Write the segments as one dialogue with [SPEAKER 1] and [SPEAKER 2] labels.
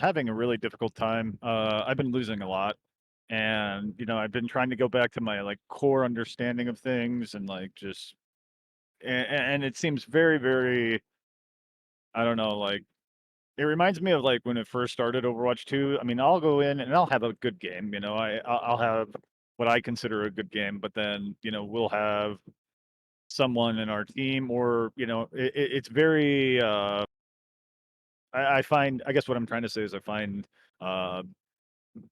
[SPEAKER 1] having a really difficult time. I've been losing a lot, and I've been trying to go back to my like core understanding of things, and like just and it seems very, very. I don't know, like it reminds me of like when it first started Overwatch 2. I mean, I'll go in and I'll have a good game. I'll have what I consider a good game, but then we'll have someone in our team, or it's very. I find. I guess what I'm trying to say is I find. Uh,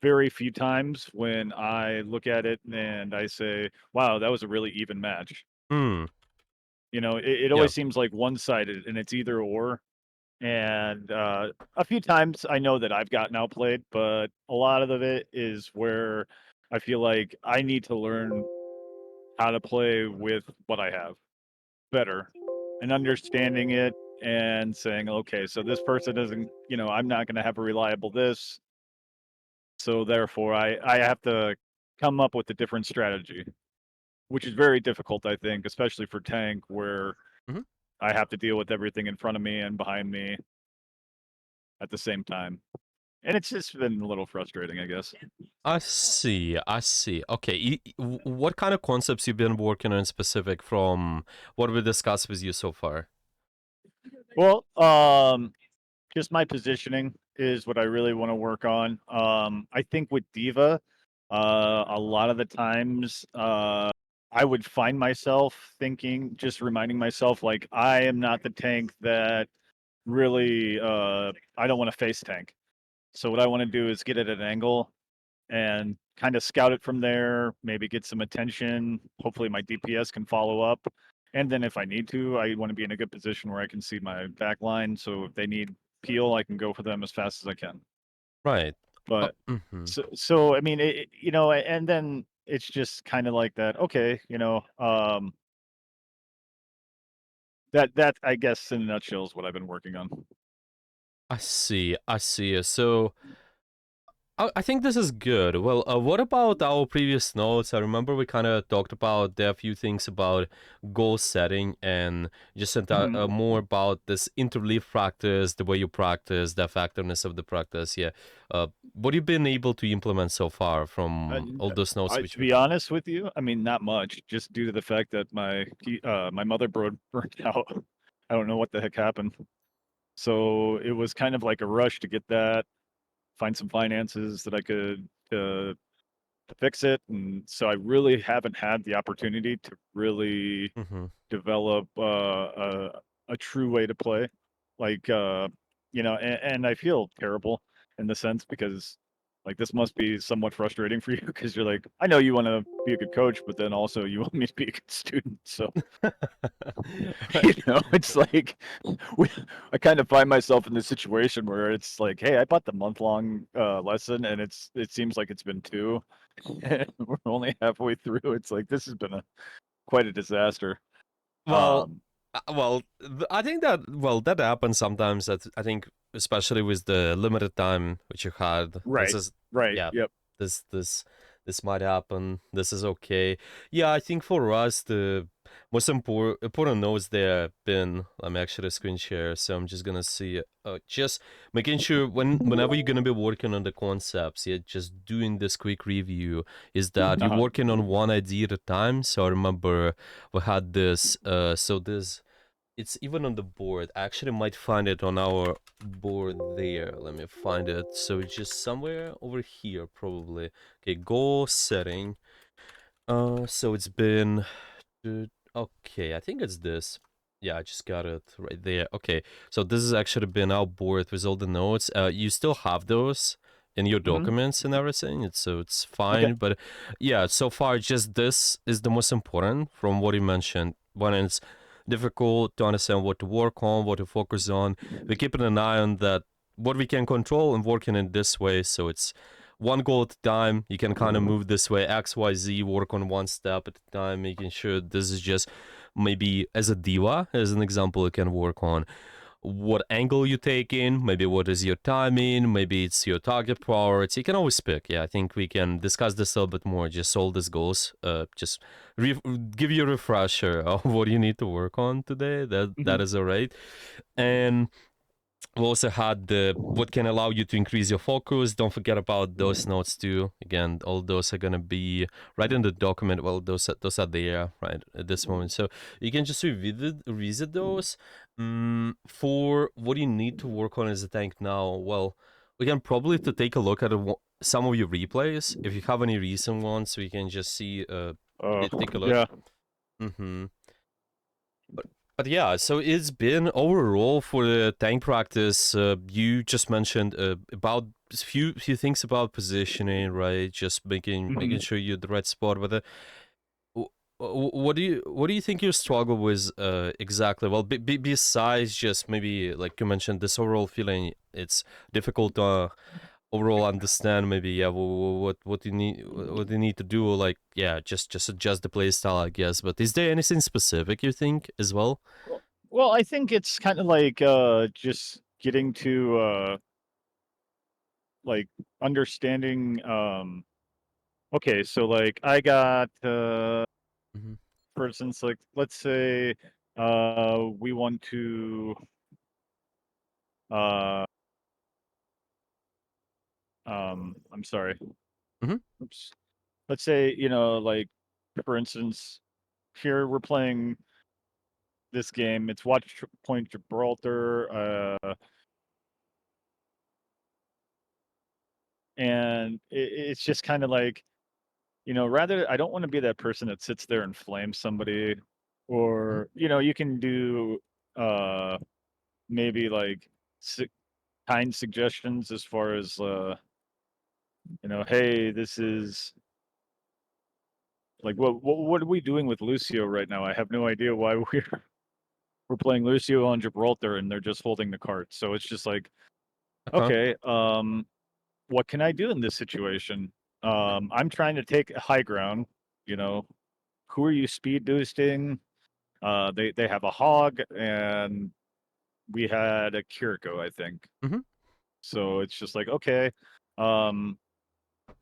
[SPEAKER 1] Very few times when I look at it and I say, "Wow, that was a really even match."
[SPEAKER 2] Hmm.
[SPEAKER 1] It
[SPEAKER 2] Yeah.
[SPEAKER 1] always seems like one-sided, and it's either or. And a few times I know that I've gotten outplayed, but a lot of it is where I feel like I need to learn how to play with what I have better, and understanding it and saying, "Okay, so this person isn't, I'm not going to have a reliable this, so therefore I have to come up with a different strategy." Which is very difficult, I think, especially for tank, where
[SPEAKER 2] Mhm.
[SPEAKER 1] I have to deal with everything in front of me and behind me at the same time. And it's just been a little frustrating, I guess.
[SPEAKER 2] I see. I see. Okay. What kind of concepts you've been working on specific from what we discussed with you so far?
[SPEAKER 1] Well, just my positioning is what I really want to work on. I think with Diva, a lot of the times, I would find myself thinking, just reminding myself, like, I am not the tank that really, I don't want to face tank. So what I want to do is get at an angle and kind of scout it from there, maybe get some attention. Hopefully my DPS can follow up. And then if I need to, I want to be in a good position where I can see my back line. So if they need peel, I can go for them as fast as I can.
[SPEAKER 2] Right.
[SPEAKER 1] But
[SPEAKER 2] Mhm.
[SPEAKER 1] so I mean, and then it's just kind of like that. Okay, that I guess in a nutshell is what I've been working on.
[SPEAKER 2] I see. I see. So I think this is good. Well, what about our previous notes? I remember we kind of talked about there are a few things about goal setting and just
[SPEAKER 1] Mhm.
[SPEAKER 2] more about this interleaf practice, the way you practice, the effectiveness of the practice. Yeah. What have you been able to implement so far from
[SPEAKER 1] And
[SPEAKER 2] all those notes which
[SPEAKER 1] to
[SPEAKER 2] we
[SPEAKER 1] be
[SPEAKER 2] had?
[SPEAKER 1] honest with you, I mean, not much, just due to the fact that my motherboard burnt out. I don't know what the heck happened. So it was kind of like a rush to get that, find some finances that I could to fix it, and so I really haven't had the opportunity to really
[SPEAKER 2] Mm-hmm.
[SPEAKER 1] develop a true way to play. Like, and I feel terrible in the sense because like this must be somewhat frustrating for you because you're like, I know you want to be a good coach, but then also you want me to be a good student. So,
[SPEAKER 2] Right.
[SPEAKER 1] it's like we, I kind of find myself in this situation where it's like, hey, I bought the month long lesson and it seems like it's been two. And we're only halfway through. It's like this has been a quite a disaster.
[SPEAKER 2] Well,
[SPEAKER 1] Um,
[SPEAKER 2] I think that that happens sometimes. That I think, especially with the limited time which you had, this
[SPEAKER 1] right,
[SPEAKER 2] is
[SPEAKER 1] right,
[SPEAKER 2] yeah,
[SPEAKER 1] yep.
[SPEAKER 2] this this this might happen. This is okay. Yeah, I think for us the most important notes there have been. Let me actually screen share, so I'm just gonna see. Just making sure whenever you're gonna be working on the concepts, yeah, just doing this quick review is that you're
[SPEAKER 1] Uh-huh.
[SPEAKER 2] working on one idea at a time. So I remember we had this it's even on the board. I actually might find it on our board there. Let me find it. So it's just somewhere over here probably. Okay, goal setting. So it's been okay, I think it's this. Yeah, I just got it right there. Okay, so this has actually been our board with all the notes. You still have those in your
[SPEAKER 1] Mhm.
[SPEAKER 2] documents and everything. It's
[SPEAKER 1] Okay.
[SPEAKER 2] fine, but yeah, so far just this is the most important from what you mentioned. When it's difficult to understand what to work on, what to focus on, we're keeping an eye on that what we can control and working in this way. So it's one goal at a time. You can kind of move this way, X, Y, Z, work on one step at a time, making sure this is just maybe as a diva, as an example, you can work on what angle you take in, maybe what is your timing, maybe it's your target priority. You can always pick. Yeah, I think we can discuss this a little bit more. Just all these goals. Just give you a refresher of what you need to work on today. That
[SPEAKER 1] Mhm.
[SPEAKER 2] is all right. And We also had the what can allow you to increase your focus. Don't forget about those notes too. Again, all those are gonna be right in the document. Well, those are there right at this moment, so you can just revisit those. For what you need to work on as a tank now, well, we can probably to take a look at some of your replays. If you have any recent ones, we can just see. Take a look.
[SPEAKER 1] Yeah.
[SPEAKER 2] Mm-hmm. But yeah, so it's been overall for the tank practice. You just mentioned about few things about positioning, right? Just making
[SPEAKER 1] Mhm.
[SPEAKER 2] sure you're at the right spot. But what do you think you struggle with exactly? Well, besides just maybe like you mentioned, this overall feeling, it's difficult to overall understand. Maybe yeah, what you need to do. Like yeah, just adjust the play style, I guess. But is there anything specific you think as well?
[SPEAKER 1] Well, I think it's kind of like just getting to like understanding. Okay, so like I got
[SPEAKER 2] Mm-hmm.
[SPEAKER 1] for instance, like let's say we want to uh I'm sorry.
[SPEAKER 2] Mm-hmm.
[SPEAKER 1] Oops. Let's say, like for instance, here we're playing this game. It's Watch Point Gibraltar, and it's just kind of like, rather I don't want to be that person that sits there and flames somebody,
[SPEAKER 2] Mm-hmm.
[SPEAKER 1] or you can do uh maybe like su- kind suggestions as far as hey, this is like what are we doing with Lucio right now? I have no idea why we're playing Lucio on Gibraltar and they're just holding the cart. So it's just like,
[SPEAKER 2] Uh-huh.
[SPEAKER 1] okay, what can I do in this situation? I'm trying to take a high ground, you know. Who are you speed boosting? They have a hog and we had a Kiriko, I think.
[SPEAKER 2] Mm-hmm.
[SPEAKER 1] So it's just like, okay, um,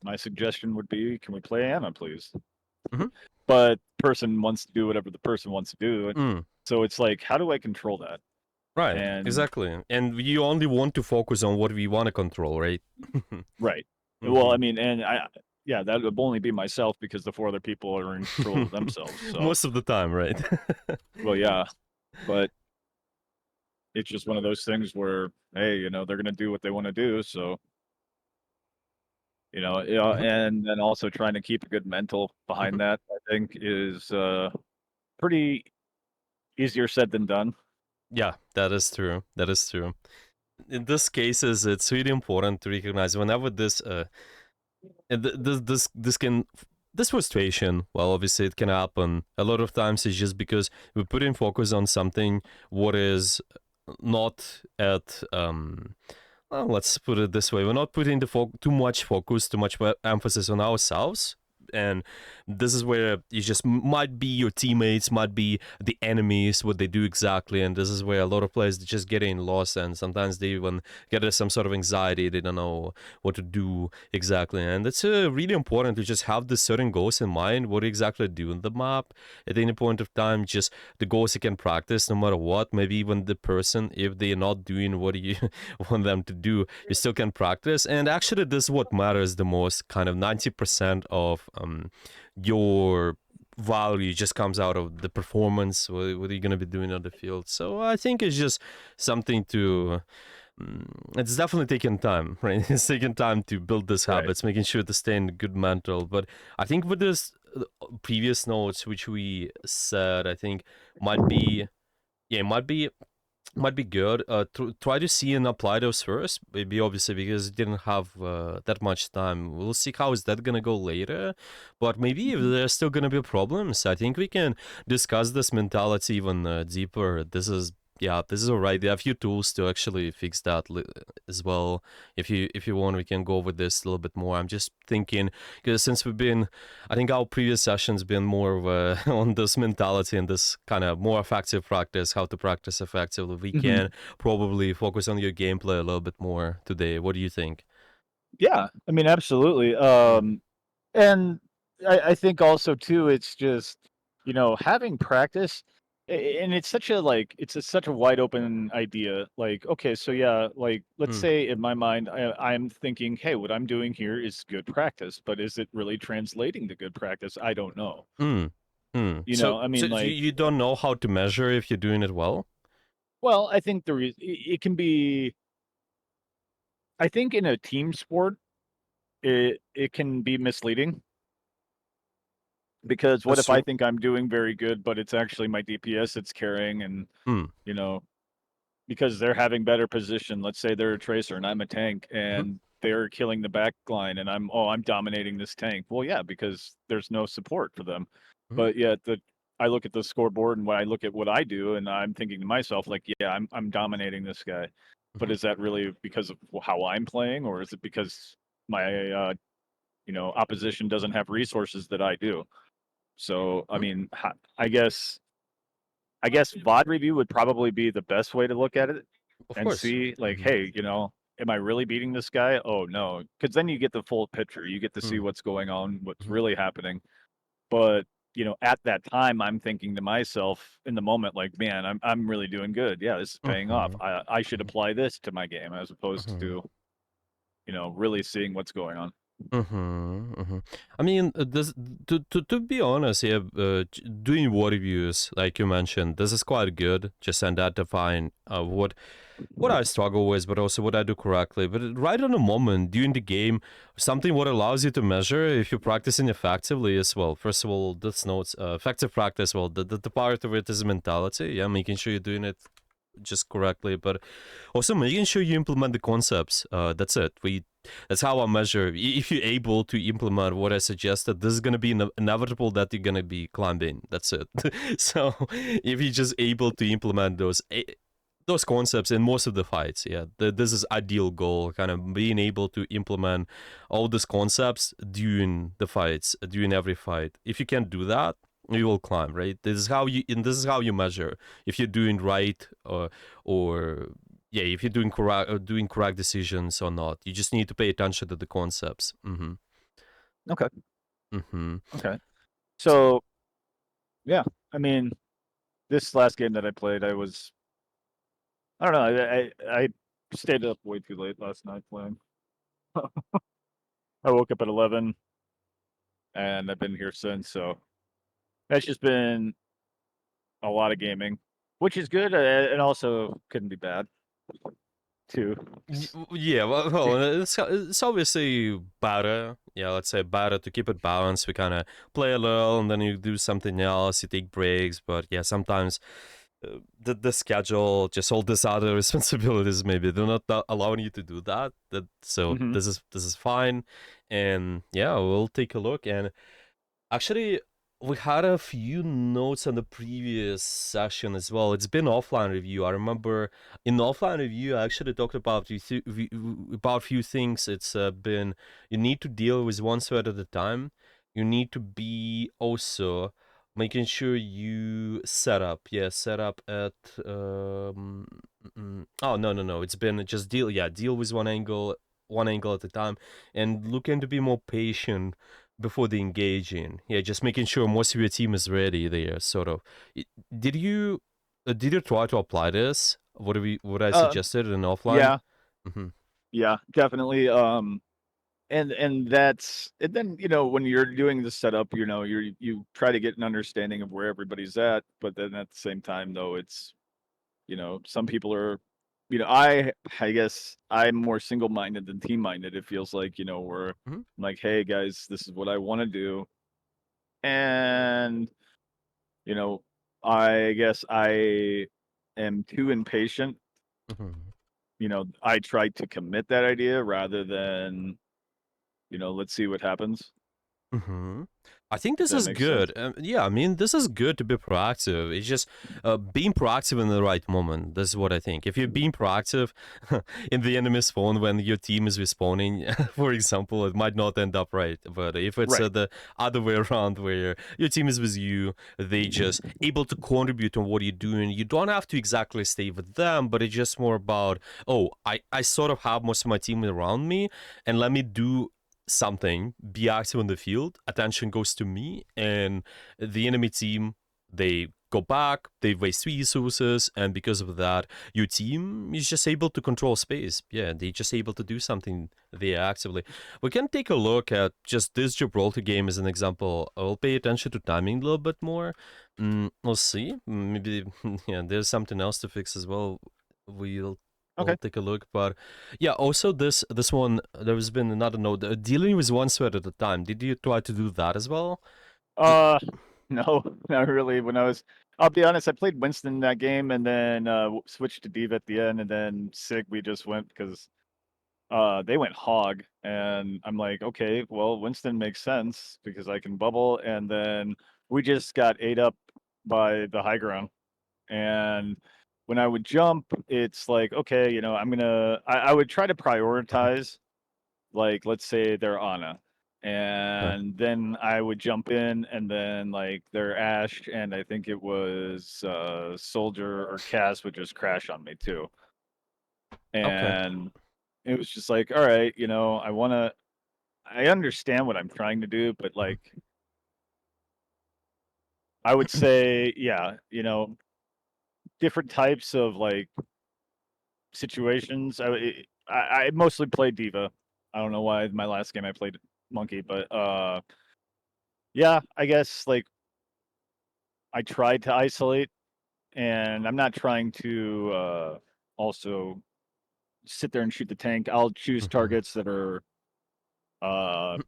[SPEAKER 1] my suggestion would be, can we play Anna, please?
[SPEAKER 2] Mm-hmm.
[SPEAKER 1] But person wants to do whatever the person wants to do.
[SPEAKER 2] Mm.
[SPEAKER 1] So it's like, how do I control that?
[SPEAKER 2] Right,
[SPEAKER 1] And
[SPEAKER 2] exactly. And you only want to focus on what we want to control, right?
[SPEAKER 1] right. Well, I
[SPEAKER 2] Mm-hmm.
[SPEAKER 1] mean, and yeah, that would only be myself because the four other people are in control of themselves. So,
[SPEAKER 2] Most of the time, right?
[SPEAKER 1] well, yeah, but it's just one of those things where, hey, they're gonna do what they want to do. So,
[SPEAKER 2] Mhm.
[SPEAKER 1] and then also trying to keep a good mental behind
[SPEAKER 2] Mhm.
[SPEAKER 1] that, I think, is pretty easier said than done.
[SPEAKER 2] Yeah, that is true. That is true. In this cases, it's really important to recognize whenever this can this frustration. Well, obviously, it can happen. A lot of times, it's just because we put in focus on something what is not at well, let's put it this way: we're not putting too much focus, too much emphasis on ourselves, and this is where you just might be your teammates, might be the enemies, what they do exactly, and this is where a lot of players just getting lost, and sometimes they even get some sort of anxiety. They don't know what to do exactly, and it's really important to just have the certain goals in mind, what you exactly do in the map at any point of time. Just the goals you can practice no matter what. Maybe even the person, if they're not doing what you want them to do, you still can practice. And actually, this is what matters the most. Kind of 90% of your value just comes out of the performance, what are you going to be doing on the field. So I think it's just something to it's definitely taking time, right? It's taking time to build these
[SPEAKER 1] Right.
[SPEAKER 2] habits, making sure to stay in good mental. But I think with this previous notes which we said, I think might be yeah, might be good. Try to see and apply those first, maybe obviously because you didn't have that much time. We'll see how is that gonna go later, but maybe if
[SPEAKER 1] Mhm.
[SPEAKER 2] there's still gonna be problems, I think we can discuss this mentality even deeper. This is alright. There are a few tools to actually fix that as well. If you want, we can go over this a little bit more. I'm just thinking because since I think our previous sessions been more of on this mentality and this kind of more effective practice, how to practice effectively. We can
[SPEAKER 1] Mhm.
[SPEAKER 2] probably focus on your gameplay a little bit more today. What do you think?
[SPEAKER 1] Yeah, I mean, absolutely.
[SPEAKER 2] Mm-hmm.
[SPEAKER 1] And I think also too, it's just having practice. And it's such a such a wide open idea. Like, okay, so yeah, like let's
[SPEAKER 2] Mm,
[SPEAKER 1] say in my mind, I'm thinking, hey, what I'm doing here is good practice, but is it really translating to good practice? I don't know.
[SPEAKER 2] mm, mm.
[SPEAKER 1] You
[SPEAKER 2] So,
[SPEAKER 1] know, I
[SPEAKER 2] so
[SPEAKER 1] mean,
[SPEAKER 2] you
[SPEAKER 1] like,
[SPEAKER 2] you don't know how to measure if you're doing it well?
[SPEAKER 1] well, I think it can be. I think in a team sport, it can be misleading because what
[SPEAKER 2] That's
[SPEAKER 1] if I
[SPEAKER 2] true.
[SPEAKER 1] think I'm doing very good, but it's actually my DPS that's carrying, and
[SPEAKER 2] Mm,
[SPEAKER 1] you know, because they're having better position. Let's say they're a tracer and I'm a tank
[SPEAKER 2] mhm,
[SPEAKER 1] and they're killing the back line and I'm dominating this tank. Well, yeah, because there's no support for them.
[SPEAKER 2] mhm,
[SPEAKER 1] But yet I look at the scoreboard and when I look at what I do and I'm thinking to myself, like, yeah, I'm dominating this guy. But
[SPEAKER 2] mhm,
[SPEAKER 1] is that really because of how I'm playing, or is it because my opposition doesn't have resources that I do? So I
[SPEAKER 2] mhm.
[SPEAKER 1] mean, I guess VOD review would probably be the best way to look at it
[SPEAKER 2] Of
[SPEAKER 1] and
[SPEAKER 2] course.
[SPEAKER 1] see like,
[SPEAKER 2] Mhm,
[SPEAKER 1] hey, am I really beating this guy? Oh no, because then you get the full picture. You get to see
[SPEAKER 2] mm,
[SPEAKER 1] what's going on, what's
[SPEAKER 2] mhm,
[SPEAKER 1] really happening. But at that time, I'm thinking to myself in the moment, like, man, I'm really doing good. Yeah, this is paying off.
[SPEAKER 2] mhm,
[SPEAKER 1] I should
[SPEAKER 2] mhm,
[SPEAKER 1] apply this to my game as opposed
[SPEAKER 2] mhm.
[SPEAKER 1] to really seeing what's going on.
[SPEAKER 2] Mm-hmm, mm-hmm. I mean, this to be honest, yeah, doing war reviews, like you mentioned, this is quite good. Just identifying what I struggle with, but also what I do correctly. But right on the moment during the game, something what allows you to measure if you're practicing effectively as well. First of all, this notes effective practice. Well, the part of it is mentality. Yeah, making sure you're doing it just correctly, but also making sure you implement the concepts. That's it. That's how I measure. If you're able to implement what I suggested, this is gonna be inevitable that you're gonna be climbing. That's it. So if you're just able to implement those concepts in most of the fights, yeah, this is ideal goal. Kind of being able to implement all these concepts during the fights, during every fight. If you can do that, you will climb, right? This is how you measure if you're doing right or yeah, if you're doing correct decisions or not. You just need to pay attention to the concepts. Mm-hmm.
[SPEAKER 1] Okay.
[SPEAKER 2] Mm-hmm.
[SPEAKER 1] Okay.
[SPEAKER 2] So,
[SPEAKER 1] So yeah, I mean, this last game that I played, I don't know, I stayed up way too late last night playing. I woke up at 11 and I've been here since. So that's just been a lot of gaming, which is good, and also couldn't be bad too.
[SPEAKER 2] yeah, well, it's obviously better. Yeah, let's say better to keep it balanced. We kind of play a little, and then you do something else. You take breaks, but yeah, sometimes the schedule, just all these other responsibilities, maybe they're not allowing you to do that. So
[SPEAKER 1] Hmm.
[SPEAKER 2] this is fine, and yeah, we'll take a look. And actually, we had a few notes on the previous session as well. It's been offline review. I remember in the offline review, I actually talked about about few things. It's been you need to deal with one thread at a time. You need to be also making sure you set up. Yeah, set up at. Oh no. It's been just deal. Yeah, deal with one angle at a time, and looking to be more patient before the engaging. Yeah, just making sure most of your team is ready there, sort of. I- Did you try to apply this? What I
[SPEAKER 1] Uh,
[SPEAKER 2] suggested in offline?
[SPEAKER 1] yeah,
[SPEAKER 2] Mm-hmm.
[SPEAKER 1] yeah, definitely. And that's and then when you're doing the setup, you try to get an understanding of where everybody's at, but then at the same time, though, it's some people are. I guess I'm more single-minded than team-minded. It feels like we're
[SPEAKER 2] Mm-hmm.
[SPEAKER 1] like, hey guys, this is what I want to do, and You know, I guess I am too impatient.
[SPEAKER 2] Mm-hmm.
[SPEAKER 1] I try to commit that idea rather than, let's see what happens,
[SPEAKER 2] Mm-hmm. I think
[SPEAKER 1] if
[SPEAKER 2] this
[SPEAKER 1] that
[SPEAKER 2] is
[SPEAKER 1] makes sense.
[SPEAKER 2] good. Yeah, I mean, this is good to be proactive. It's just being proactive in the right moment. This is what I think. If you're being proactive in the enemy's phone when your team is respawning, for example, it might not end up right. But if it's
[SPEAKER 1] Right.
[SPEAKER 2] the other way around, where your team is with you, they just able to contribute on what you're doing. You don't have to exactly stay with them, but it's just more about, oh, I sort of have most of my team around me, and let me do something, be active on the field, attention goes to me, and the enemy team, they go back, they waste resources, and because of that, your team is just able to control space. Yeah, they're just able to do something there actively. We can take a look at just this Gibraltar game as an example. I'll pay attention to timing a little bit more. We'll see. Maybe yeah, there's something else to fix as well. We'll
[SPEAKER 1] Okay.
[SPEAKER 2] take a look, but yeah. Also, this one there's been another note. Dealing with one thread at a time. Did you try to do that as well?
[SPEAKER 1] No, not really. I'll be honest, I played Winston in that game and then switched to Diva at the end, and then Sig we just went because they went hog, and I'm like, okay, well, Winston makes sense because I can bubble, and then we just got ate up by the high ground. And when I would jump, it's like, okay, I would try to prioritize, like, let's say they're Ana.
[SPEAKER 2] Okay.
[SPEAKER 1] And then I would jump in, and then like their Ash, and I think it was Soldier or Cass would just crash on me too.
[SPEAKER 2] Okay.
[SPEAKER 1] And it was just like, all right, I understand what I'm trying to do, but like I would say, yeah, different types of like situations. I mostly played Diva. I don't know why my last game I played Monkey, but yeah, I guess like I tried to isolate, and I'm not trying to also sit there and shoot the tank. I'll choose targets that are uh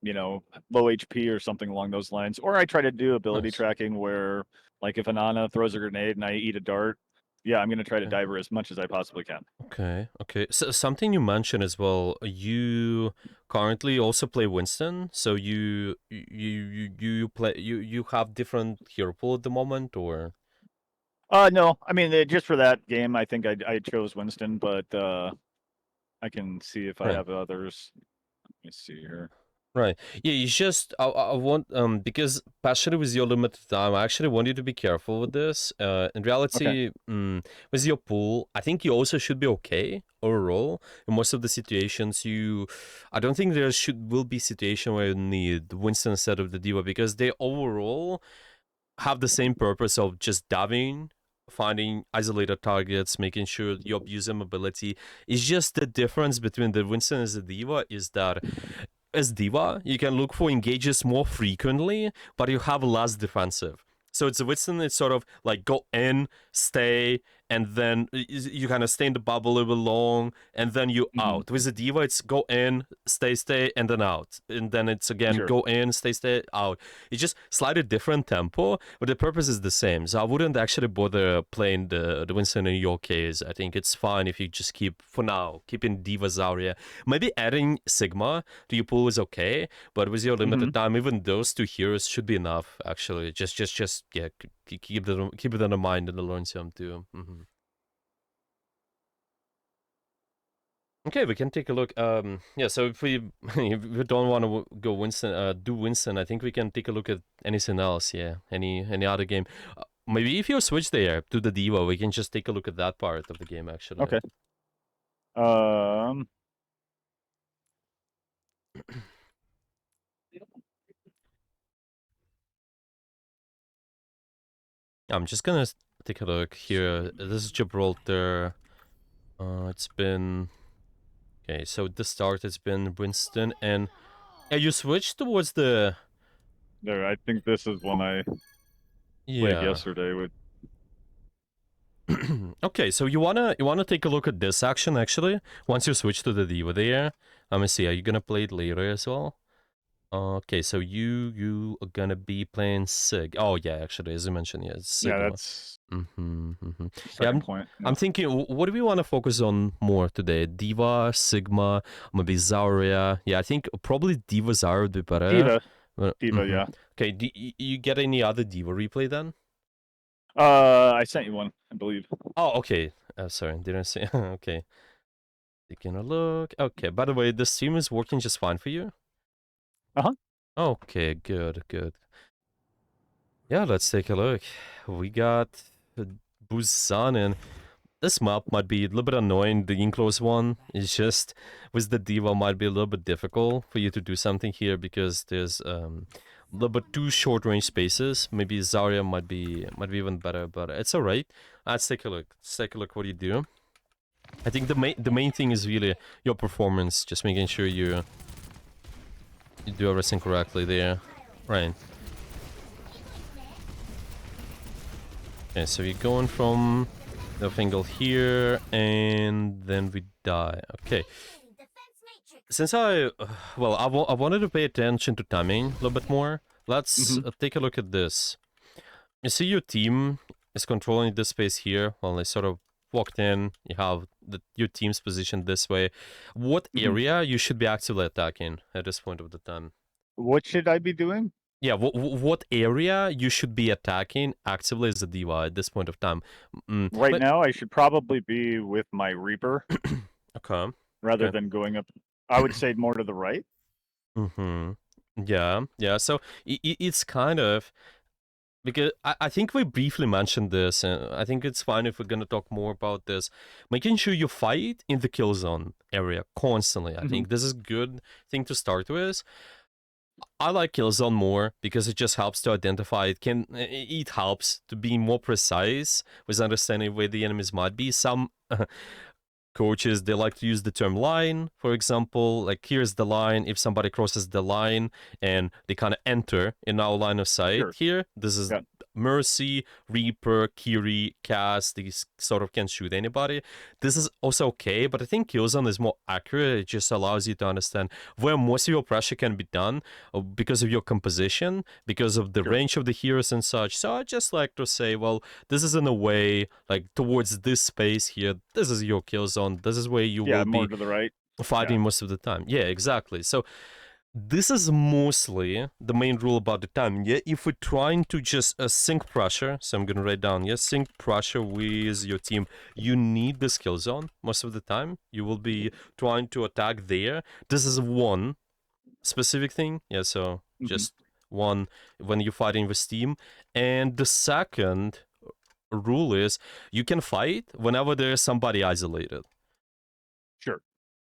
[SPEAKER 1] low HP or something along those lines. Or I try to do ability
[SPEAKER 2] Nice.
[SPEAKER 1] tracking where, like, if an Ana throws a grenade and I eat a dart, yeah, I'm going to try to
[SPEAKER 2] Okay.
[SPEAKER 1] dive her as much as I possibly can.
[SPEAKER 2] Okay. Okay. So something you mentioned as well. You currently also play Winston. So you play you have different hero pool at the moment, or
[SPEAKER 1] No, I mean, just for that game, I think I chose Winston, but I can see if I
[SPEAKER 2] right?
[SPEAKER 1] have others. Let me see here.
[SPEAKER 2] Right. Yeah, you just I want because partially with your limited time, I actually want you to be careful with this. In
[SPEAKER 1] Okay.
[SPEAKER 2] reality, with your pool, I think you also should be okay overall. In most of the situations, I don't think there will be situation where you need Winston instead of the Diva because they overall have the same purpose of just diving, finding isolated targets, making sure you abuse them ability. It's just the difference between the Winston and the Diva is that as Diva, you can look for engages more frequently, but you have less defensive. So it's Winston, it's sort of like go in, stay, and then you kind of stay in the bubble a little bit long, and then you
[SPEAKER 1] Hmm.
[SPEAKER 2] out. With the Diva, it's go in, stay, and then out. And then it's again
[SPEAKER 1] Sure.
[SPEAKER 2] go in, stay, out. It's just slightly different tempo, but the purpose is the same. So I wouldn't actually bother playing the Winston in your case. I think it's fine if you just keep, for now, keeping Diva Zarya. Maybe adding Sigma to your pool is okay, but with your
[SPEAKER 1] Hmm.
[SPEAKER 2] limited time, even those two heroes should be enough. Actually, just yeah, keep it in mind in the learn some too. Okay, we can take a look. Yeah. So if we if we don't want to go Winston, do Winston, I think we can take a look at anything else. Yeah, any other game. Maybe if you switch there to the Diva, we can just take a look at that part of the game. Actually.
[SPEAKER 1] Okay. Um.
[SPEAKER 2] I'm just gonna take a look here. This is Gibraltar. It's been okay. So the start has been Winston, and yeah, you switched towards the
[SPEAKER 1] There. I think this is one I played
[SPEAKER 2] yeah.
[SPEAKER 1] yesterday with.
[SPEAKER 2] Okay, so you wanna take a look at this action actually. Once you switch to the Diva there, let me see. Are you gonna play it later as well? Okay, so you are gonna be playing Sig. Oh yeah, actually, as you mentioned, yeah, it's
[SPEAKER 1] Yeah,
[SPEAKER 2] Sigma.
[SPEAKER 1] that's
[SPEAKER 2] Yeah,
[SPEAKER 1] second point. Yeah.
[SPEAKER 2] I'm thinking, what do we want to focus on more today? Diva, Sigma, maybe Zarya. Yeah, I think probably Diva Zarya would be better.
[SPEAKER 1] Diva.
[SPEAKER 2] But,
[SPEAKER 1] Diva. Yeah.
[SPEAKER 2] Okay, you get any other Diva replay then?
[SPEAKER 1] I sent you one, I believe.
[SPEAKER 2] Oh, okay. Sorry, didn't see. Okay, taking a look. Okay, by the way, the stream is working just fine for you.
[SPEAKER 1] Uh-huh.
[SPEAKER 2] Okay, good. Yeah, let's take a look. We got Busan, and this map might be a little bit annoying. The enclosed one is just with the Diva might be a little bit difficult for you to do something here because there's little bit too short range spaces. Maybe Zarya might be even better, but it's alright. Let's take a look. Let's take a look what you do. I think the main thing is really your performance, just making sure you do everything correctly there. Right. Okay, so you're going from the angle here, and then we die. Okay. Since I wanted to pay attention to timing a little bit more, let's take a look at this. You see your team is controlling this space here. Well, they sort of walked in. You have your team's positioned this way. What area you should be actively attacking at this point of the time?
[SPEAKER 1] What should I be doing?
[SPEAKER 2] Yeah, what area you should be attacking actively as a diva at this point of time?
[SPEAKER 1] Right now, I should probably be with my Reaper.
[SPEAKER 2] Okay.
[SPEAKER 1] Rather than going up, I would say more to the right.
[SPEAKER 2] Yeah. So it's kind of, because I think we briefly mentioned this, and I think it's fine if we're gonna talk more about this. Making sure you fight in the kill zone area constantly. I think this is a good thing to start with. I like kill zone more because it just helps to identify. It helps to be more precise with understanding where the enemies might be. Some coaches, they like to use the term line, for example, like here's the line. If somebody crosses the line and they kind of enter in our line of sight here, this is Mercy, Reaper, Kiri, Cass, these sort of can shoot anybody. This is also okay, but I think Killzone is more accurate. It just allows you to understand where most of your pressure can be done because of your composition, because of the range of the heroes and such. So I just like to say, well, this is in a way, like towards this space here, this is your kill zone. This is where you will
[SPEAKER 1] more
[SPEAKER 2] be
[SPEAKER 1] to the right.
[SPEAKER 2] fighting most of the time. Yeah, exactly. So this is mostly the main rule about the timing. Yeah, if we're trying to just sync pressure, so I'm gonna write down, sync pressure with your team, you need the skill zone most of the time. You will be trying to attack there. This is one specific thing. Yeah, so just one when you're fighting with team. And the second rule is you can fight whenever there's somebody isolated.
[SPEAKER 1] Sure.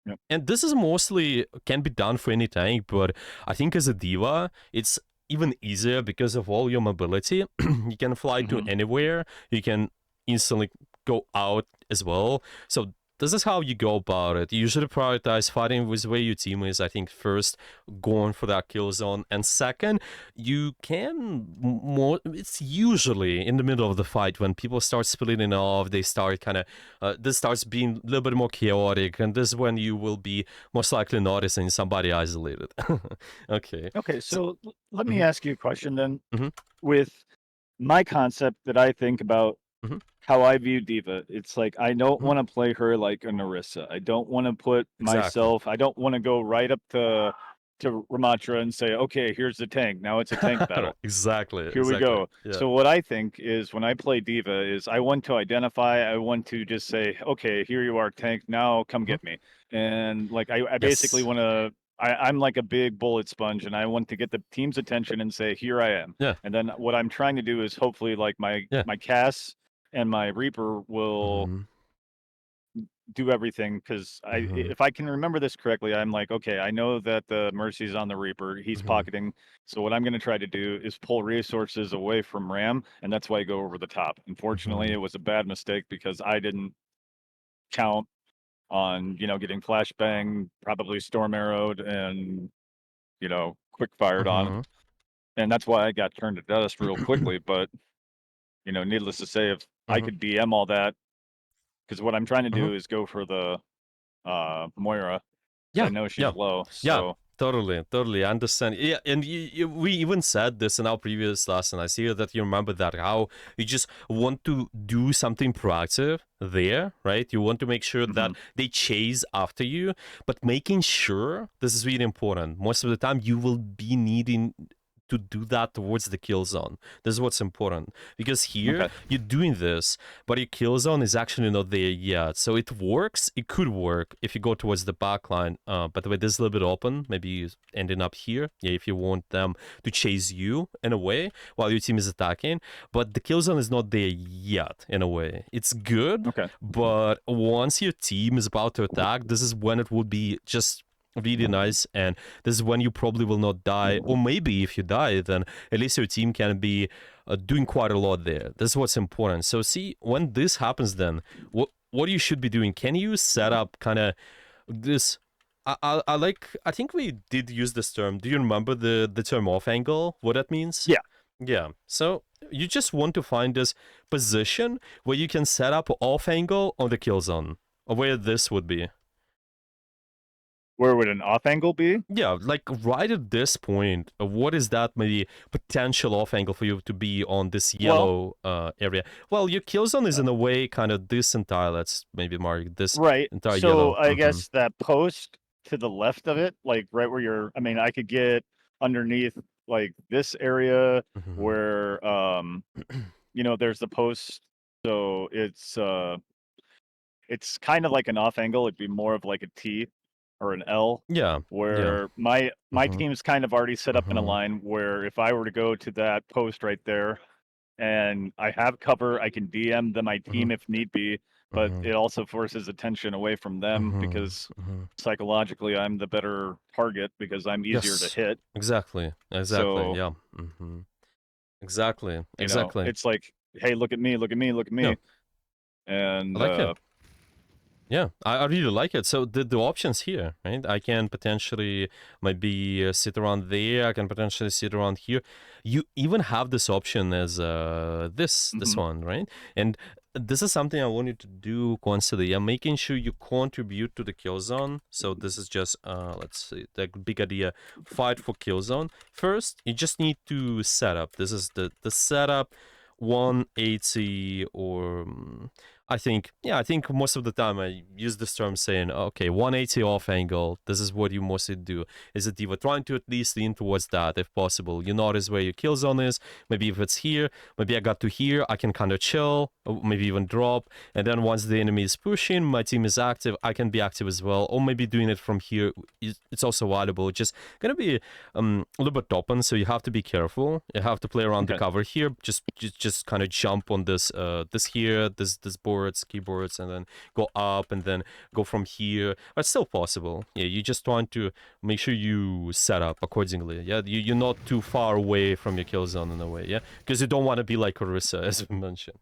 [SPEAKER 1] Yep.
[SPEAKER 2] And this is mostly can be done for any tank, but I think as a diva, it's even easier because of all your mobility. You can fly to anywhere. You can instantly go out as well. So this is how you go about it. You usually prioritize fighting with where your team is. I think first going for that kill zone, and second, you can more. It's usually in the middle of the fight when people start splitting off. They start kind of this starts being a little bit more chaotic, and this is when you will be most likely noticing somebody isolated. Okay.
[SPEAKER 1] Okay. So let me ask you a question then. With my concept that I think about. How I view Diva, it's like I don't want to play her like a Narissa. I don't want to put myself. I don't want to go right up to Ramatra and say, okay, here's the tank. Now it's a tank battle.
[SPEAKER 2] Exactly.
[SPEAKER 1] Here we go.
[SPEAKER 2] Yeah.
[SPEAKER 1] So what I think is when I play Diva is I want to identify. I want to just say, okay, here you are, tank. Now come get me. And like I basically want to. I'm like a big bullet sponge, and I want to get the team's attention and say, here I am.
[SPEAKER 2] Yeah.
[SPEAKER 1] And then what I'm trying to do is hopefully like my Cass and my Reaper will do everything because if I can remember this correctly, I'm like, okay, I know that the Mercy's on the Reaper. He's pocketing. So what I'm going to try to do is pull resources away from Ram, and that's why I go over the top. Unfortunately, it was a bad mistake because I didn't count on, getting flashbang, probably storm arrowed, and, quick fired on. And that's why I got turned to dust real quickly. But, needless to say, if I could DM all that, because what I'm trying to do is go for the Moira.
[SPEAKER 2] Yeah,
[SPEAKER 1] I know she's low. So.
[SPEAKER 2] Yeah, totally. I understand. Yeah, and we even said this in our previous lesson. I see that you remember that, how you just want to do something proactive there, right? You want to make sure that they chase after you, but making sure, this is really important. Most of the time, you will be needing to do that towards the kill zone. This is what's important, because here you're doing this, but your kill zone is actually not there yet. So it works. It could work if you go towards the back line. By the way, this is a little bit open. Maybe you ending up here. Yeah, if you want them to chase you in a way while your team is attacking, but the kill zone is not there yet. In a way, it's good. But once your team is about to attack, this is when it would be just really nice, and this is when you probably will not die, or maybe if you die, then at least your team can be doing quite a lot there. This is what's important. So see, when this happens, then what you should be doing, can you set up kind of this, I like, I think we did use this term. Do you remember the term off angle, what that means?
[SPEAKER 1] Yeah.
[SPEAKER 2] Yeah, so you just want to find this position where you can set up off angle on the kill zone, or where this would be.
[SPEAKER 1] Where would an off angle be?
[SPEAKER 2] Yeah, like right at this point, what is that maybe potential off angle for you to be on this yellow area? Well, your kill zone is in a way kind of this entire, let's maybe mark this
[SPEAKER 1] Right.
[SPEAKER 2] entire
[SPEAKER 1] So
[SPEAKER 2] yellow.
[SPEAKER 1] I guess that post to the left of it, like right where you're, I mean, I could get underneath like this area where, you know, there's the post. So it's kind of like an off angle. It'd be more of like a T or an L.
[SPEAKER 2] Yeah.
[SPEAKER 1] Where my team's kind of already set up in a line where if I were to go to that post right there and I have cover, I can DM my team if need be, but it also forces attention away from them because psychologically I'm the better target because I'm easier to hit.
[SPEAKER 2] Exactly.
[SPEAKER 1] So,
[SPEAKER 2] yeah. Exactly.
[SPEAKER 1] you know, it's like, hey, look at me, look at me, look at me.
[SPEAKER 2] Yeah.
[SPEAKER 1] And
[SPEAKER 2] I like it. Yeah, I really like it. So the options here, right? I can potentially maybe sit around there. I can potentially sit around here. You even have this option as this one, right? And this is something I want you to do constantly. Yeah, making sure you contribute to the kill zone. So this is just let's see, the big idea: fight for kill zone. First, you just need to set up. This is the setup 180 or. I think most of the time I use this term saying, okay, 180 off angle, this is what you mostly do. Is a diva trying to at least lean towards that if possible. You notice where your kill zone is. Maybe if it's here, maybe I got to here, I can kind of chill, or maybe even drop. And then once the enemy is pushing, my team is active, I can be active as well. Or maybe doing it from here, it's also valuable. It's just going to be a little bit open, so you have to be careful. You have to play around the cover here. Just kind of jump on this this boards, keyboards, and then go up and then go from here. But it's still possible. Yeah, you just want to make sure you set up accordingly. Yeah, you're not too far away from your kill zone in a way. Yeah, because you don't want to be like Orisa, as we mentioned.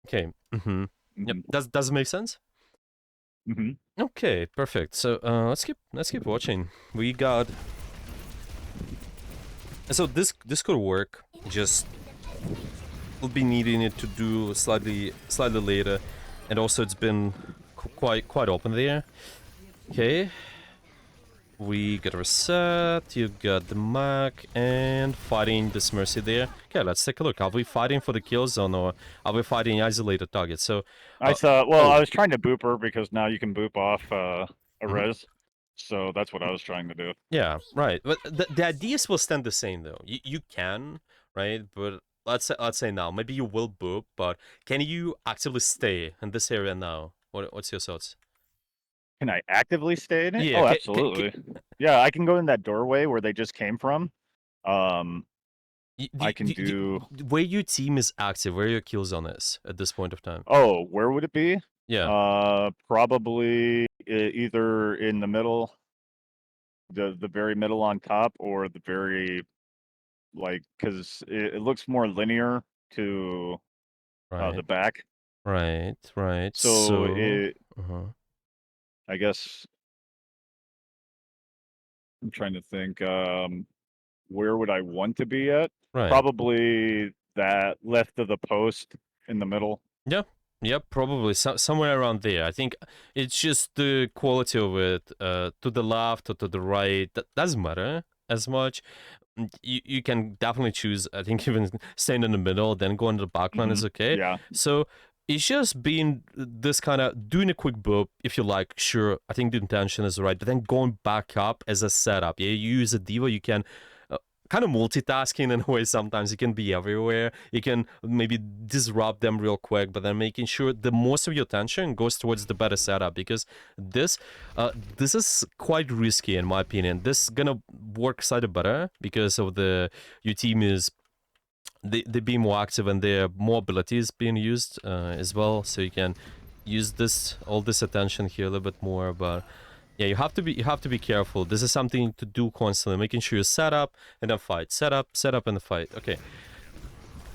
[SPEAKER 2] Okay. Yep. Does it make sense? Okay, perfect. So let's keep watching. We got. So this could work. Just we'll be needing it to do slightly later, and also it's been quite open there. Okay, we got a reset. You got the Mac and fighting this Mercy there. Okay, let's take a look. Are we fighting for the kill zone or are we fighting isolated targets? So
[SPEAKER 1] I saw. Well, I was trying to boop her because now you can boop off a res. So that's what I was trying to do.
[SPEAKER 2] Yeah, right. But the ideas will stand the same though. You can, right? But let's say now, maybe you will boop, but can you actively stay in this area now? What's your thoughts?
[SPEAKER 1] Can I actively stay in it?
[SPEAKER 2] Yeah,
[SPEAKER 1] oh, absolutely. Yeah, I can go in that doorway where they just came from. I can do
[SPEAKER 2] where your team is active, where your kill zone is at this point of time.
[SPEAKER 1] Oh, where would it be?
[SPEAKER 2] Yeah.
[SPEAKER 1] Probably either in the middle, the very middle on top, or the very like because it looks more linear to the back.
[SPEAKER 2] Right.
[SPEAKER 1] So it, I guess I'm trying to think. Where would I want to be at?
[SPEAKER 2] Right.
[SPEAKER 1] Probably that left of the post in the middle.
[SPEAKER 2] Yeah, probably somewhere around there. I think it's just the quality of it. To the left or to the right, that doesn't matter as much. You can definitely choose. I think even staying in the middle, then going to the backline is okay.
[SPEAKER 1] Yeah.
[SPEAKER 2] So it's just being this kind of doing a quick boop if you like. Sure, I think the intention is right, but then going back up as a setup. Yeah, you use a diva, you can. Kind of multitasking in a way. Sometimes you can be everywhere. You can maybe disrupt them real quick, but then making sure the most of your attention goes towards the better setup, because this is quite risky in my opinion. This is gonna work slightly better because of your team is they be more active and there are more abilities being used as well, so you can use all this attention here a little bit more. But Yeah, you have to be careful. This is something to do constantly, making sure you set up and then fight, set up and then fight. Okay.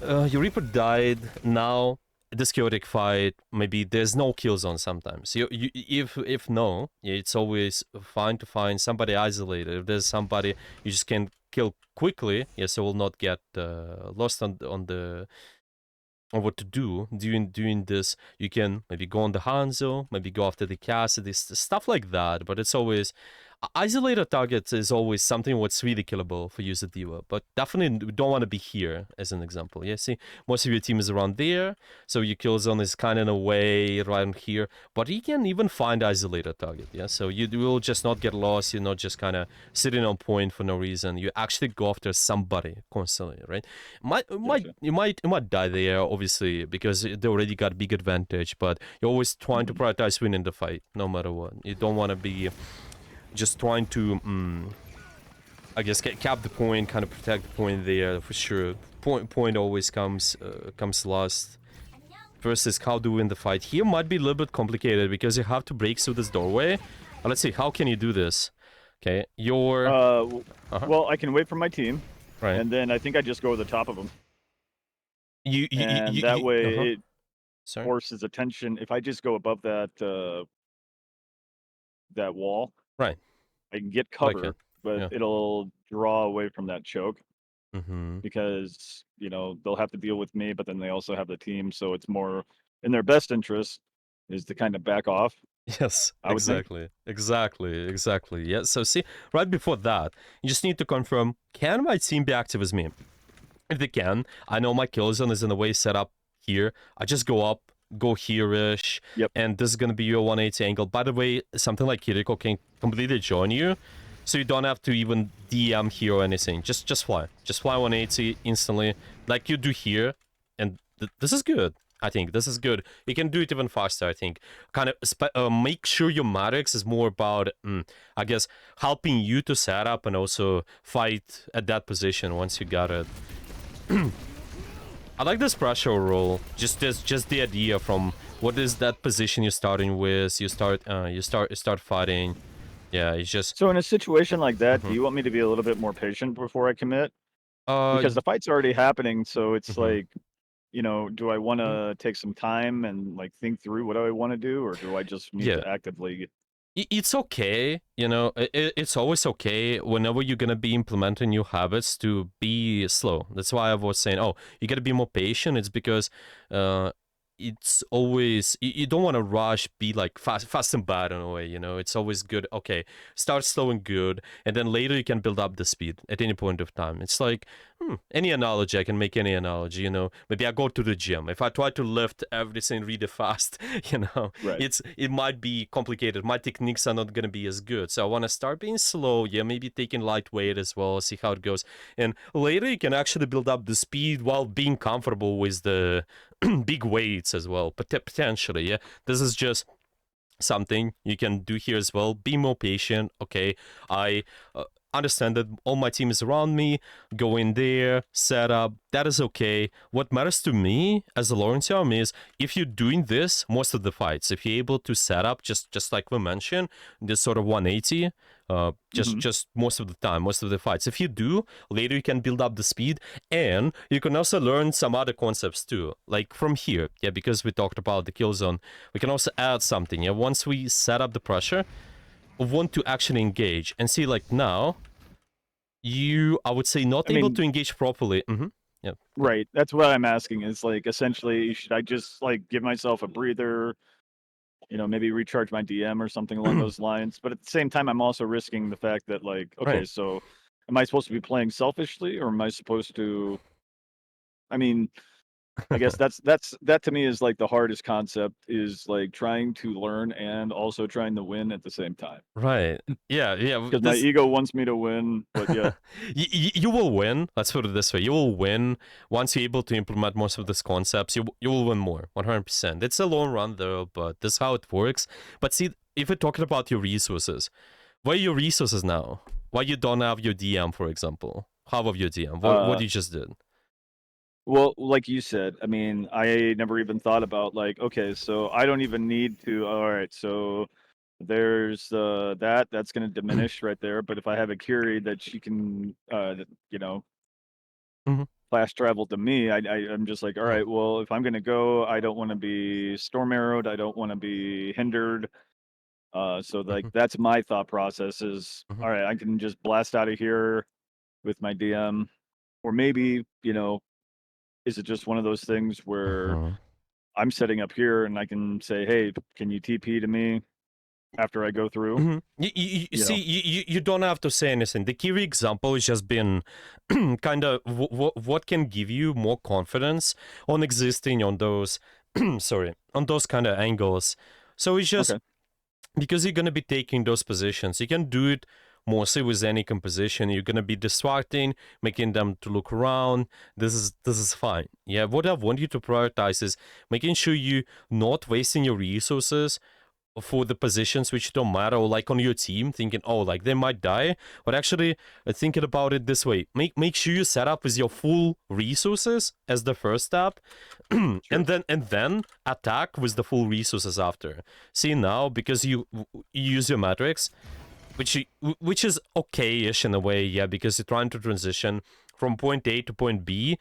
[SPEAKER 2] Your Reaper died. Now this chaotic fight, maybe there's no kill zone sometimes. If no, yeah, it's always fine to find somebody isolated. If there's somebody you just can kill quickly, yes, it will not get lost on the on what to do doing this. You can maybe go on the Hanzo, maybe go after the Cassidy, stuff like that. But it's always isolated targets is always something what's really killable for you as a diva. But definitely we don't want to be here as an example. Yeah, see, most of your team is around there, so your kill zone is kind of in a way around here. But you can even find isolated target. Yeah, so you will just not get lost. You're not just kind of sitting on point for no reason. You actually go after somebody constantly, right? You might die there, obviously, because they already got big advantage. But you're always trying to prioritize winning the fight, no matter what. You don't want to be just trying to, I guess, cap the point, kind of protect the point there for sure. Point always comes last. First is how to win the fight. Here might be a little bit complicated because you have to break through this doorway. Let's see, how can you do this? Okay, you're...
[SPEAKER 1] Well, I can wait for my team,
[SPEAKER 2] right.
[SPEAKER 1] and then I think I just go to the top of them. That way it forces attention. If I just go above that that wall,
[SPEAKER 2] right,
[SPEAKER 1] I can get cover,
[SPEAKER 2] okay.
[SPEAKER 1] but
[SPEAKER 2] Yeah.
[SPEAKER 1] it'll draw away from that choke
[SPEAKER 2] Mm-hmm.
[SPEAKER 1] because they'll have to deal with me, but then they also have the team, so it's more in their best interest is to kind of back off.
[SPEAKER 2] Yes,
[SPEAKER 1] I would think.
[SPEAKER 2] exactly. Yeah, so see, right before that, you just need to confirm, can my team be active as me? If they can, I know my kill zone is in the way set up here. I just go up, go here-ish,
[SPEAKER 1] Yep.
[SPEAKER 2] and this is going to be your 180 angle. By the way, something like Kiriko can completely join you, so you don't have to even DM here or anything. Just fly. Just fly 180 instantly, like you do here, and this is good. I think this is good. You can do it even faster, I think. Kind of make sure your Matrix is more about, I guess, helping you to set up and also fight at that position once you got it. I like this pressure roll. Just the idea from what is that position you're starting with. You start fighting. Yeah, it's just...
[SPEAKER 1] So in a situation like that, do you want me to be a little bit more patient before I commit? Because the fight's already happening, so it's like, do I want to take some time and like think through what I want to do, or do I just need to actively?
[SPEAKER 2] It's okay, it's always okay whenever you're gonna be implementing new habits to be slow. That's why I was saying, oh, you gotta be more patient. It's because it's always, you don't want to rush, be like fast and bad in a way, it's always good. Okay, start slow and good, and then later you can build up the speed at any point of time. It's like any analogy. I can make any analogy. Maybe I go to the gym. If I try to lift everything really fast,
[SPEAKER 1] Right.
[SPEAKER 2] it might be complicated. My techniques are not going to be as good, so I want to start being slow. Yeah, maybe taking lightweight as well, see how it goes, and later you can actually build up the speed while being comfortable with the big weights as well, potentially. Yeah, this is just something you can do here as well. Be more patient. Okay, I understand that all my team is around me. Go in there, set up. That is okay. What matters to me as a Lawrence army is if you're doing this most of the fights, if you're able to set up just like we mentioned, this sort of 180. Just most of the time, most of the fights. If you do, later you can build up the speed, and you can also learn some other concepts too, like from here. Yeah, because we talked about the kill zone, we can also add something. Yeah, once we set up the pressure, we want to actually engage and see. Like now, I would say, not able to engage properly. Yeah.
[SPEAKER 1] Right. That's what I'm asking. Is like essentially, should I just like give myself a breather? Maybe recharge my DM or something along those lines. But at the same time, I'm also risking the fact that, like, okay,
[SPEAKER 2] Right.
[SPEAKER 1] so am I supposed to be playing selfishly, or am I supposed to? I mean, I guess that to me is like the hardest concept is like trying to learn and also trying to win at the same time.
[SPEAKER 2] Right. Yeah.
[SPEAKER 1] Because my ego wants me to win, but yeah.
[SPEAKER 2] You will win. Let's put it this way: you will win once you're able to implement most of these concepts. You will win more, 100%. It's a long run though, but this is how it works. But see, if we're talking about your resources, where are your resources now? Why you don't have your DM, for example? Half of your DM. What you just did?
[SPEAKER 1] Well, like you said, I mean, I never even thought about like, okay, so I don't even need to. All right, so There's that's going to diminish right there. But if I have a Curie that she can, you know,
[SPEAKER 2] Mhm,
[SPEAKER 1] flash travel to me, I'm just like, all
[SPEAKER 2] mhm,
[SPEAKER 1] right, well, if I'm going to go, I don't want to be storm arrowed. I don't want to be hindered. So like
[SPEAKER 2] mhm,
[SPEAKER 1] that's my thought process is,
[SPEAKER 2] mhm,
[SPEAKER 1] all right, I can just blast out of here with my DM, or maybe, is it just one of those things where
[SPEAKER 2] mhm.
[SPEAKER 1] I'm setting up here and I can say, hey, can you TP to me after I go through?
[SPEAKER 2] You
[SPEAKER 1] You
[SPEAKER 2] see,
[SPEAKER 1] know,
[SPEAKER 2] you don't have to say anything. The key example has just been kind of what can give you more confidence on existing on those, sorry, on those kind of angles. So it's just
[SPEAKER 1] okay,
[SPEAKER 2] because you're going to be taking those positions, you can do it mostly with any composition. You're going to be distracting, making them to look around. This is fine. Yeah, what I want you to prioritize is making sure you not wasting your resources for the positions which don't matter, or like on your team thinking, oh, like they might die, but actually thinking about it this way, make sure you set up with your full resources as the first step, and
[SPEAKER 1] sure,
[SPEAKER 2] then attack with the full resources after. See, now because you use your matrix, which is okay-ish in a way, yeah, because you're trying to transition from point A to point B.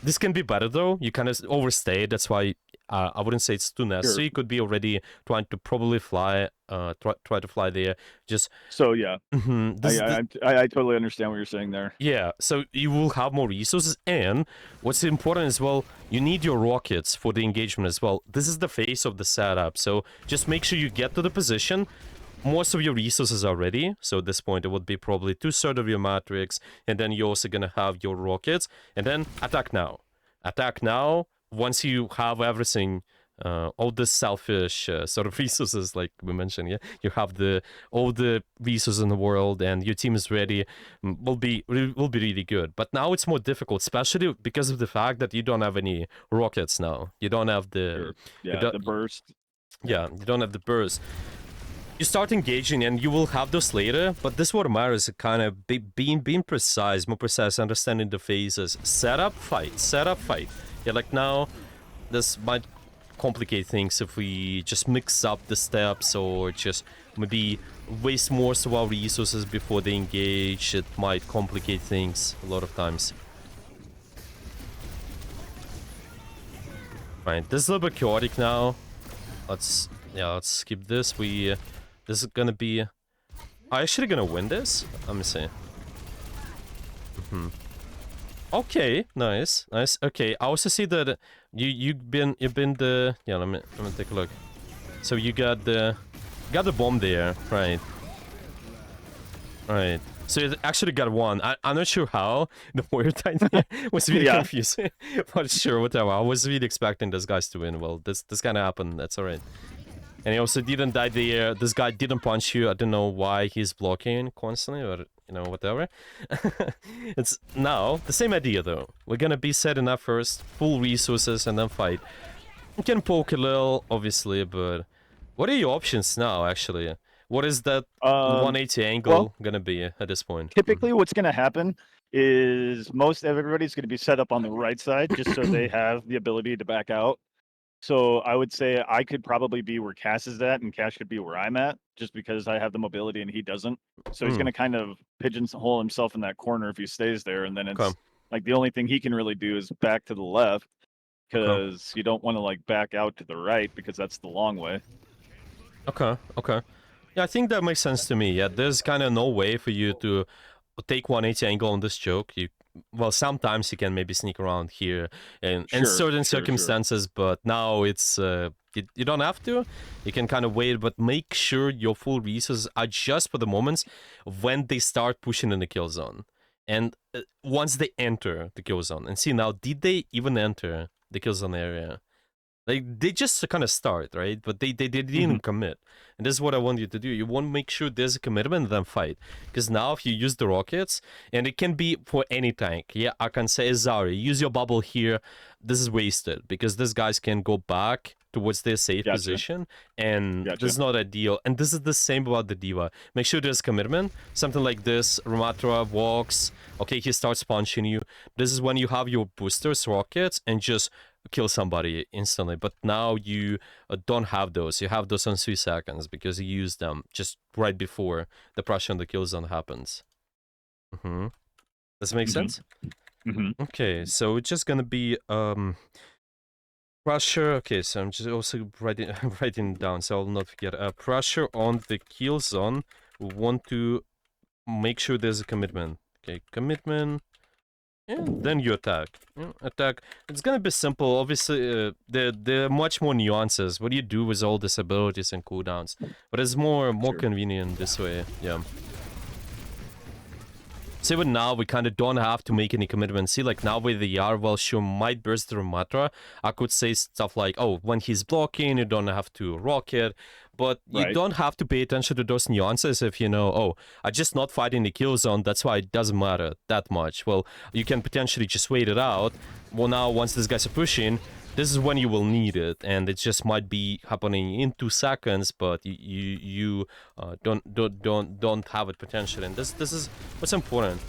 [SPEAKER 2] This can be better though. You kind of overstay. That's why I wouldn't say it's too
[SPEAKER 1] sure.
[SPEAKER 2] necessary. You could be already trying to probably fly, try to fly there. Just
[SPEAKER 1] So yeah,
[SPEAKER 2] this is the
[SPEAKER 1] I totally understand what you're saying there.
[SPEAKER 2] yeah. So you will have more resources, and what's important as well, you need your rockets for the engagement as well. This is the phase of the setup. So just make sure you get to the position. Most of your resources are ready, so at this point it would be probably 2/3 of your matrix, and then you're also gonna have your rockets, and then attack now. Attack now. Once you have everything, all the selfish sort of resources, like we mentioned, yeah, you have all the resources in the world, and your team is ready. Will be really good. But now it's more difficult, especially because of the fact that you don't have any rockets now. You don't have
[SPEAKER 1] Sure.
[SPEAKER 2] you
[SPEAKER 1] Yeah,
[SPEAKER 2] don't,
[SPEAKER 1] the burst. Yeah.
[SPEAKER 2] yeah, you don't have the burst. You start engaging and you will have those later, but this what matters, kind of being precise, more precise, understanding the phases. Setup, fight, setup, fight. Yeah, like now, this might complicate things if we just mix up the steps or just maybe waste most of our resources before they engage. It might complicate things a lot of times. Right, this is a little bit chaotic now. Let's skip this. This is gonna be. Are you actually gonna win this? Let me see. Okay, nice, nice. Okay, I also see that you've been the yeah. Let me take a look. So you got the bomb there, right? Right. So you actually got one. I'm not sure how. The warrior titan was really
[SPEAKER 1] Yeah.
[SPEAKER 2] confusing, but sure, whatever. I was really expecting this guys to win. Well, this kind of happened. That's alright. And he also didn't die there. This guy didn't punch you. I don't know why he's blocking constantly, or whatever. It's now the same idea though. We're gonna be setting up first, full resources, and then fight. You can poke a little, obviously, but what are your options now? Actually, what is that
[SPEAKER 1] Um.
[SPEAKER 2] 180
[SPEAKER 1] Well,
[SPEAKER 2] angle gonna be at this point?
[SPEAKER 1] typically, what's going to happen is most everybody's going to be set up on the right side, just so they have the ability to back out. So I would say I could probably be where Cass is at, and Cass could be where I'm at, just because I have the mobility and he doesn't. So he's going
[SPEAKER 2] Mm,
[SPEAKER 1] to kind of pigeonhole himself in that corner if he stays there, and then
[SPEAKER 2] okay,
[SPEAKER 1] it's like the only thing he can really do is back to the left
[SPEAKER 2] okay,
[SPEAKER 1] because you don't want to like back out to the right because that's the long way.
[SPEAKER 2] okay, okay. Yeah, I think that makes sense to me. Yeah, there's kind of no way for you to take 180 angle on this joke. Well, sometimes you can maybe sneak around here in
[SPEAKER 1] Sure,
[SPEAKER 2] certain
[SPEAKER 1] sure, sure.
[SPEAKER 2] circumstances, but now it's you don't have to. You can kind of wait, but make sure your full resources are just for the moments when they start pushing in the kill zone, and once they enter the kill zone. And see now, did they even enter the kill zone area? Like they just kind of start, right? But they
[SPEAKER 1] Hmm.
[SPEAKER 2] didn't commit. And this is what I want you to do. You want to make sure there's a commitment and then fight. Because now if you use the rockets, and it can be for any tank. Yeah, I can say Zari, use your bubble here. This is wasted because these guys can go back towards their safe
[SPEAKER 1] Gotcha,
[SPEAKER 2] position, and this
[SPEAKER 1] gotcha.
[SPEAKER 2] is not ideal. And this is the same about the diva. Make sure there's commitment. Something like this, Ramatra walks, okay, he starts punching you. This is when you have your boosters, rockets, and just kill somebody instantly, but now you don't have those. You have those on 3 seconds because you use them just right before the pressure on the kill zone happens. Does it make sense? Okay, so it's just gonna be pressure. Okay, so I'm just also writing down so I'll not forget. Pressure on the kill zone. We want to make sure there's a commitment. Okay, commitment. And then you attack. Attack. It's gonna be simple. Obviously, there are much more nuances. What do you do with all these abilities and cooldowns? But it's more convenient this way. Yeah. So even now, we kind of don't have to make any commitments. See, like now with the R, well, sure, might burst the Ramatra. I could say stuff like, oh, when he's blocking, you don't have to rocket. But you don't have to pay attention to those nuances if you know, oh, I'm just not fighting the kill zone, that's why it doesn't matter that much. Well, you can potentially just wait it out. Well, now, once these guys are pushing, this is when you will need it, and it just might be happening in 2 seconds, but you don't have it potentially, and this is what's important.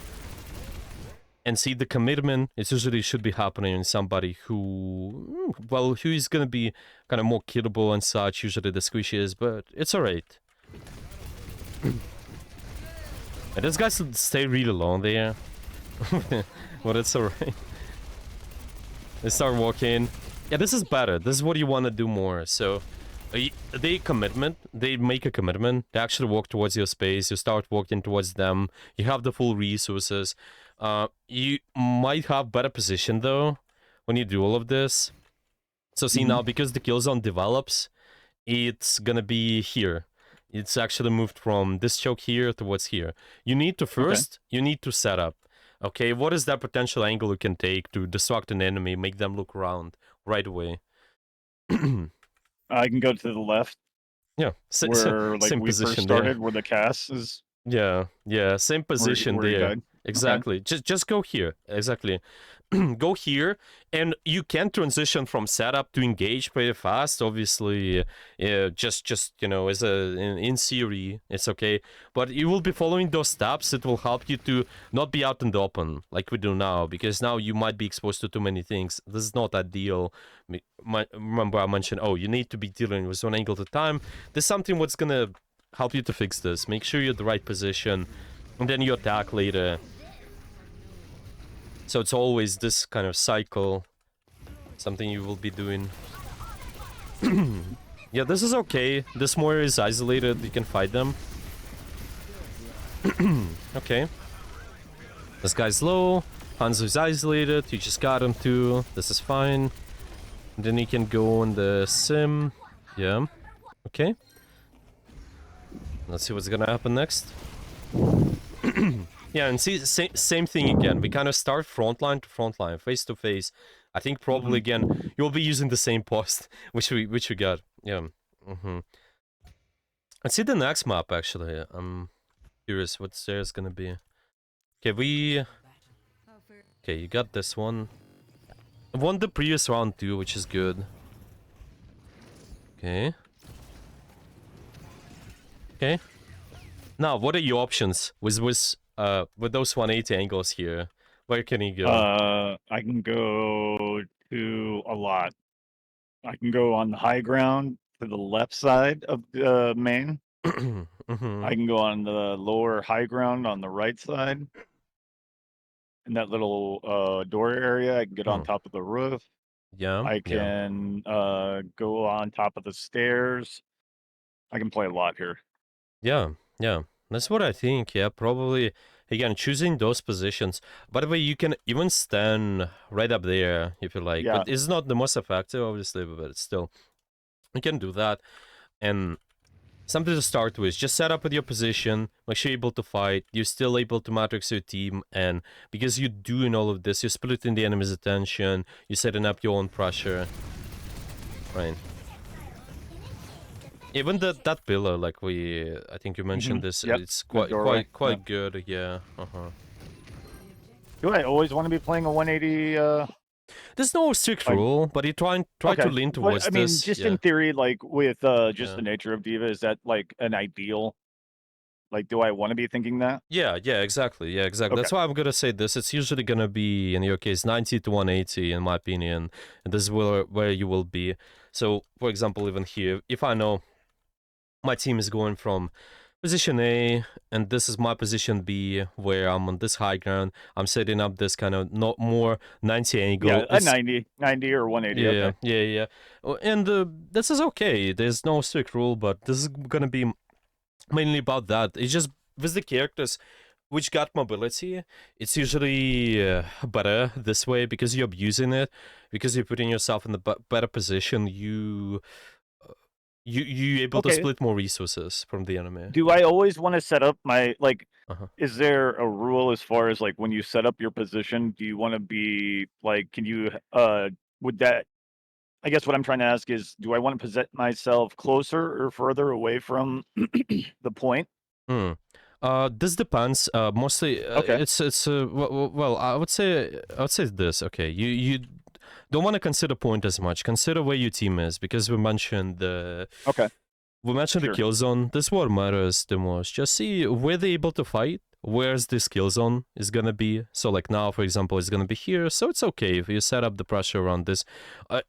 [SPEAKER 2] And see, the commitment, it usually should be happening in somebody who, well, who is gonna be kind of more killable and such, usually the squishy is, but it's alright. And these guys stay really long there. But it's alright. They start walking. Yeah, this is better. This is what you want to do more. So, they make a commitment. They actually walk towards your space. You start walking towards them. You have the full resources. You might have better position though when you do all of this. So see now, because the kill zone develops, it's gonna be here. It's actually moved from this choke here towards here. You need to first, you need to set up. Okay, what is that potential angle you can take to distract an enemy, make them look around right away?
[SPEAKER 1] I can go to the left.
[SPEAKER 2] Yeah,
[SPEAKER 1] where like
[SPEAKER 2] same
[SPEAKER 1] we
[SPEAKER 2] position
[SPEAKER 1] first started,
[SPEAKER 2] there.
[SPEAKER 1] where the cast is.
[SPEAKER 2] Yeah, same position
[SPEAKER 1] where
[SPEAKER 2] there. Exactly. Okay. Just go here. Exactly. Go here, and you can transition from setup to engage pretty fast. Obviously, just you know, as in theory, it's okay. But you will be following those steps. It will help you to not be out in the open like we do now, because now you might be exposed to too many things. This is not ideal. Remember, I mentioned, oh, you need to be dealing with one angle at a time. There's something what's gonna help you to fix this. Make sure you're at the right position, and then you attack later. So it's always this kind of cycle, something you will be doing. Yeah, this is okay. This more is isolated, you can fight them. Okay. This guy's low, Hanzo is isolated, you just got him too, this is fine. And then you can go on the sim. Yeah, okay. Let's see what's gonna happen next. Yeah, and see, same thing again. We kind of start frontline to frontline, face to face. I think probably again you'll be using the same post, which we got. Yeah. Let's see the next map actually. I'm curious what there's gonna be. Okay, okay, you got this one. I won the previous round too, which is good. Okay. Okay. Now, what are your options with those 180 angles here? Where can you go?
[SPEAKER 1] I can go to a lot. I can go on the high ground to the left side of the main. I can go on the lower high ground on the right side. In that little door area, I can get on top of the roof.
[SPEAKER 2] Yeah.
[SPEAKER 1] I can go on top of the stairs. I can play a lot here.
[SPEAKER 2] Yeah. That's what I think. Yeah, probably. Again, choosing those positions. By the way, you can even stand right up there if you like.
[SPEAKER 1] Yeah.
[SPEAKER 2] But it's not the most effective, obviously, but still. You can do that. And something to start with. Just set up with your position. Make sure you're able to fight. You're still able to matrix your team. And because you're doing all of this, you're splitting the enemy's attention. You're setting up your own pressure. Right. Even that pillar, like I think you mentioned this,
[SPEAKER 1] yep.
[SPEAKER 2] It's quite good, yeah.
[SPEAKER 1] Do I always want to be playing a 180?
[SPEAKER 2] There's no strict rule, but you try to lean towards this.
[SPEAKER 1] I mean, just in theory, like with just the nature of Diva, is that like an ideal? Like, do I want to be thinking that?
[SPEAKER 2] Yeah, exactly. Yeah, exactly.
[SPEAKER 1] Okay.
[SPEAKER 2] That's why I'm gonna say this. It's usually gonna be, in your case, 90 to 180, in my opinion. And this is where you will be. So, for example, even here, if I know my team is going from position A, and this is my position B, where I'm on this high ground, I'm setting up this kind of not more 90 angle.
[SPEAKER 1] Yeah, a 90 or 180.
[SPEAKER 2] Yeah,
[SPEAKER 1] Okay.
[SPEAKER 2] yeah. And this is okay. There's no strict rule, but this is gonna be mainly about that. It's just with the characters which got mobility, it's usually better this way because you're abusing it, because you're putting yourself in the better position. You able to
[SPEAKER 1] Okay.
[SPEAKER 2] split more resources from the enemy.
[SPEAKER 1] Do I always want to set up my like?
[SPEAKER 2] Uh-huh.
[SPEAKER 1] Is there a rule as far as like when you set up your position? Do you want to be like? Can you? Would that? I guess what I'm trying to ask is, do I want to present myself closer or further away from the point?
[SPEAKER 2] Hmm. This depends. Mostly,
[SPEAKER 1] Okay.
[SPEAKER 2] it's well, I would say this. Okay, you don't want to consider point as much. Consider where your team is, because
[SPEAKER 1] Okay.
[SPEAKER 2] we mentioned the
[SPEAKER 1] Sure.
[SPEAKER 2] kill zone. This is what matters the most. Just see where they're able to fight. Where's this kill zone is gonna be. So like now, for example, it's gonna be here. So it's okay if you set up the pressure around this.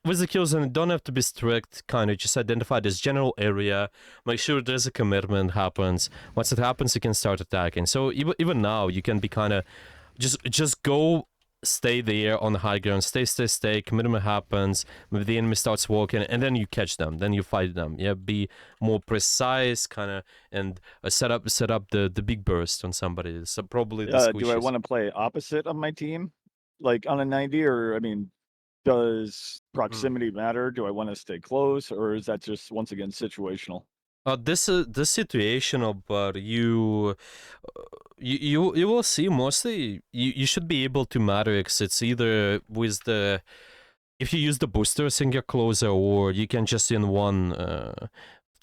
[SPEAKER 2] With the kill zone, it don't have to be strict. Kind of just identify this general area. Make sure there's a commitment happens. Once it happens, you can start attacking. So even now, you can be kind of just go, stay there on the high ground, stay. Commitment happens. Maybe the enemy starts walking, and then you catch them. Then you fight them. Yeah, be more precise, kind of, and set up the big burst on somebody. So probably the
[SPEAKER 1] Do I
[SPEAKER 2] squishes.
[SPEAKER 1] want to play opposite of my team, like on a 90, or I mean, does
[SPEAKER 2] Mm.
[SPEAKER 1] proximity matter? Do I want to stay close, or is that just once again situational?
[SPEAKER 2] This situational, but you will see mostly you should be able to matrix. It's either with the, if you use the boosters and get closer, or you can just in one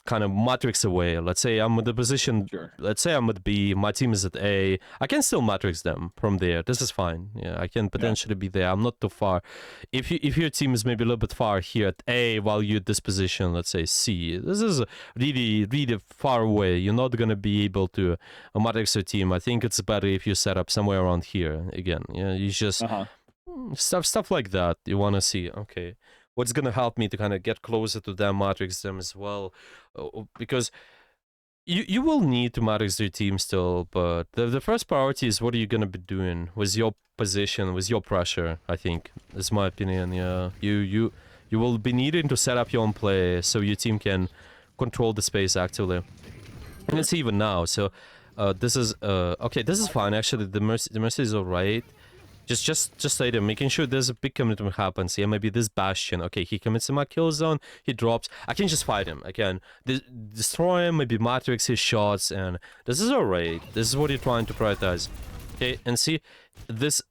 [SPEAKER 2] kind of matrix away. Let's say I'm at the position.
[SPEAKER 1] Sure.
[SPEAKER 2] Let's say I'm at B. My team is at A. I can still matrix them from there. This is fine. Yeah, I can potentially be there. I'm not too far. If your team is maybe a little bit far here at A, while you're at this position, let's say C, this is really far away. You're not gonna be able to matrix your team. I think it's better if you set up somewhere around here again. Yeah, you just
[SPEAKER 1] Uh-huh.
[SPEAKER 2] stuff like that. You wanna see, okay, what's gonna help me to kind of get closer to them, matrix them as well, because you will need to matrix your team still, but the first priority is what are you gonna be doing with your position, with your pressure. I think is my opinion. Yeah, you will be needing to set up your own play so your team can control the space actively, and it's even now. So this is okay. This is fine actually. The mercy is alright. Just later, making sure there's a big commitment happens. Yeah, maybe this Bastion. Okay, he commits in my kill zone. He drops. I can just fight him. I can destroy him. Maybe matrix his shots, and this is alright. This is what you're trying to prioritize. Okay, and see this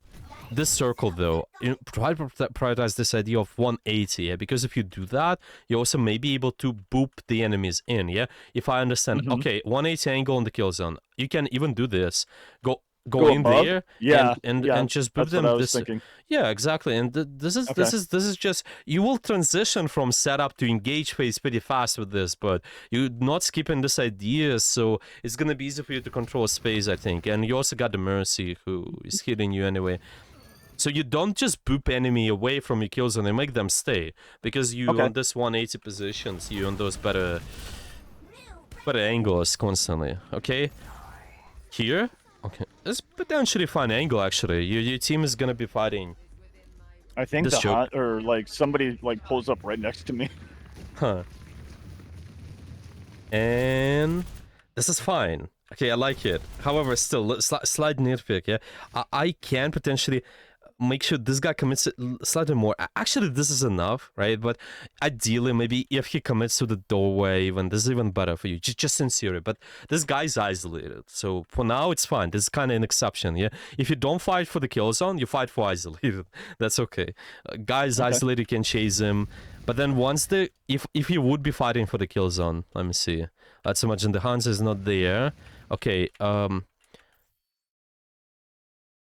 [SPEAKER 2] circle though. You try to prioritize this idea of 180. Yeah, because if you do that, you also may be able to boop the enemies in. Yeah, if I understand.
[SPEAKER 1] Mhm.
[SPEAKER 2] Okay, 180 angle in the kill zone. You can even do this. Go
[SPEAKER 1] Go
[SPEAKER 2] in
[SPEAKER 1] above?
[SPEAKER 2] there
[SPEAKER 1] Yeah.
[SPEAKER 2] and
[SPEAKER 1] Yeah.
[SPEAKER 2] just boop
[SPEAKER 1] That's what I
[SPEAKER 2] them
[SPEAKER 1] was
[SPEAKER 2] this.
[SPEAKER 1] thinking.
[SPEAKER 2] Yeah, exactly. And this is
[SPEAKER 1] Okay.
[SPEAKER 2] just, you will transition from setup to engage phase pretty fast with this, but you're not skipping this idea, so it's gonna be easy for you to control space, I think. And you also got the Mercy who is hitting you anyway. So you don't just boop enemy away from your kill zone and make them stay, because you
[SPEAKER 1] Okay.
[SPEAKER 2] on this 180 positions, you on those better angles constantly. Okay, here. Okay, it's potentially fine angle actually. Your team is gonna be fighting
[SPEAKER 1] I think
[SPEAKER 2] this
[SPEAKER 1] the
[SPEAKER 2] choke.
[SPEAKER 1] hot or like somebody like pulls up right next to me.
[SPEAKER 2] Huh. And this is fine. Okay, I like it. However, still, slight nitpick, yeah? I can potentially make sure this guy commits it slightly more. Actually, this is enough, right? But ideally, maybe if he commits to the doorway, even this is even better for you. Just in theory. But this guy's isolated, so for now it's fine. This is kind of an exception, yeah. If you don't fight for the kill zone, you fight for isolated. That's okay. Guy's
[SPEAKER 1] Okay.
[SPEAKER 2] isolated, you can chase him. But then once if you would be fighting for the kill zone, let me see. Let's imagine the Hans is not there. Okay.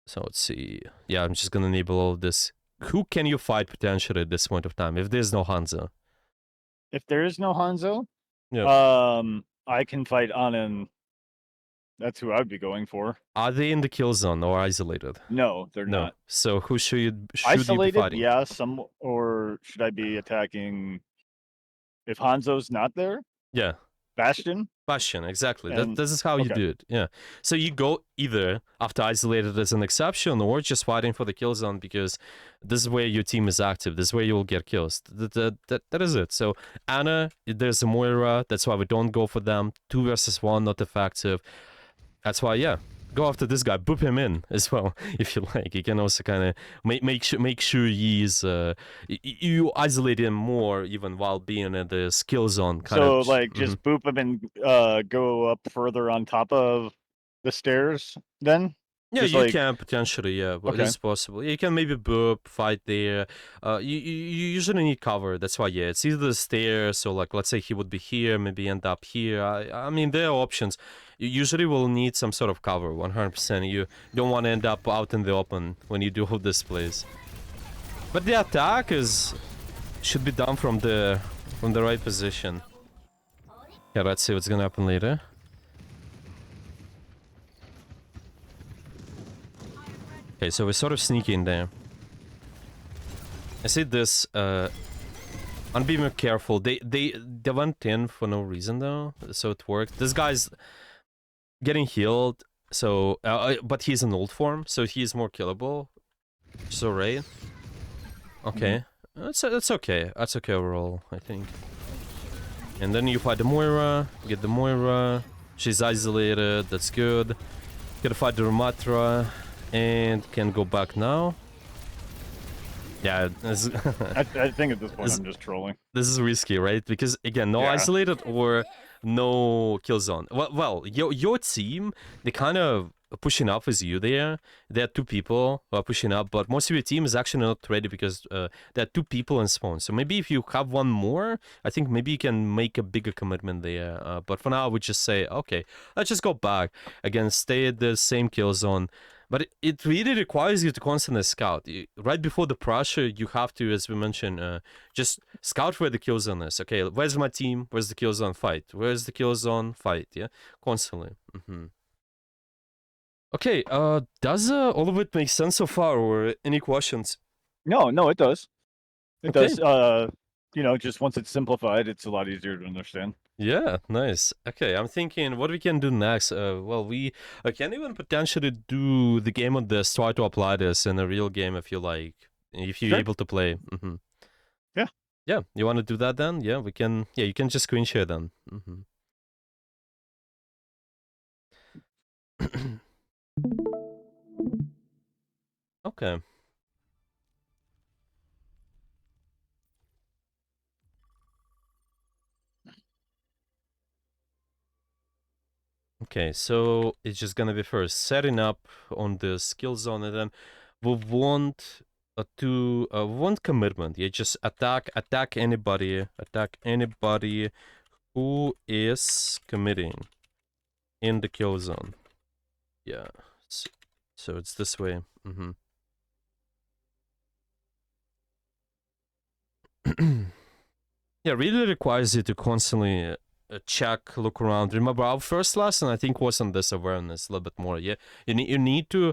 [SPEAKER 2] So let's see. Yeah, I'm just gonna enable all of this. Who can you fight potentially at this point of time if there's no Hanzo?
[SPEAKER 1] If there is no Hanzo,
[SPEAKER 2] Yeah.
[SPEAKER 1] I can fight Anan That's who I'd be going for.
[SPEAKER 2] Are they in the kill zone or isolated?
[SPEAKER 1] No, they're
[SPEAKER 2] No.
[SPEAKER 1] not.
[SPEAKER 2] So who should you be
[SPEAKER 1] Isolated,
[SPEAKER 2] fighting?
[SPEAKER 1] yeah. Or should I be attacking? If Hanzo's not there,
[SPEAKER 2] Yeah.
[SPEAKER 1] Bastion.
[SPEAKER 2] Bastion, exactly.
[SPEAKER 1] And,
[SPEAKER 2] This is how you
[SPEAKER 1] okay.
[SPEAKER 2] do it. Yeah. So you go either after isolated as an exception, or just fighting for the kill zone, because this is where your team is active. This is where you will get kills. That is it. So Anna, there's a Moira. That's why we don't go for them. 2 versus 1, not effective. That's why, yeah, go after this guy, boop him in as well if you like. You can also kind of make sure he's you isolate him more even while being in the skill zone.
[SPEAKER 1] So like just boop him and go up further on top of the stairs. Then
[SPEAKER 2] yeah,
[SPEAKER 1] just
[SPEAKER 2] you
[SPEAKER 1] like,
[SPEAKER 2] can potentially, yeah, but
[SPEAKER 1] okay.
[SPEAKER 2] it's possible. You can maybe boop, fight there. You usually need cover. That's why, yeah, it's either the stairs or like let's say he would be here, maybe end up here. I mean, there are options. You usually will need some sort of cover, 100%. You don't want to end up out in the open when you do this plays. But the attack should be done from the right position. Yeah, let's see what's gonna happen later. Okay, so we're sort of sneaking there. I see this. I'm being more careful. They went in for no reason though, so it worked. This guy's getting healed, so but he's in old form, so he's more killable. So right. Okay, that's okay. That's okay overall, I think. And then you fight the Moira. Get the Moira. She's isolated. That's good. Gotta fight the Ramatra. And can go back now. Yeah,
[SPEAKER 1] I think at this point I'm just trolling.
[SPEAKER 2] This is risky, right? Because again, no isolated or no kill zone. Well, your team, they kind of pushing up with you there. There are 2 people who are pushing up, but most of your team is actually not ready because there are 2 people in spawn. So maybe if you have 1 more, I think maybe you can make a bigger commitment there. But for now, I would just say, okay, let's just go back. Again, stay at the same kill zone. But it really requires you to constantly scout. Right before the pressure, you have to, as we mentioned, just scout where the kill zone is. Okay, where's my team? Where's the kill zone? Fight. Where's the kill zone? Fight. Yeah, constantly. Okay, does all of it make sense so far, or any questions?
[SPEAKER 1] No, it does. It does. You know, just once it's simplified, it's a lot easier to understand.
[SPEAKER 2] Yeah, nice. Okay, I'm thinking what we can do next. Well, we can even potentially do the game on this, try to apply this in a real game if you like, if you're able to play.
[SPEAKER 1] Yeah.
[SPEAKER 2] Yeah, you want to do that then? Yeah, we can. Yeah, you can just screen share then. Okay. Okay, so it's just gonna be first setting up on the skill zone, and then we want want commitment. Yeah, just attack anybody who is committing in the kill zone. Yeah, so it's this way. Yeah, really requires you to constantly check, look around. Remember, our first lesson, I think, was on this awareness a little bit more. Yeah, you need to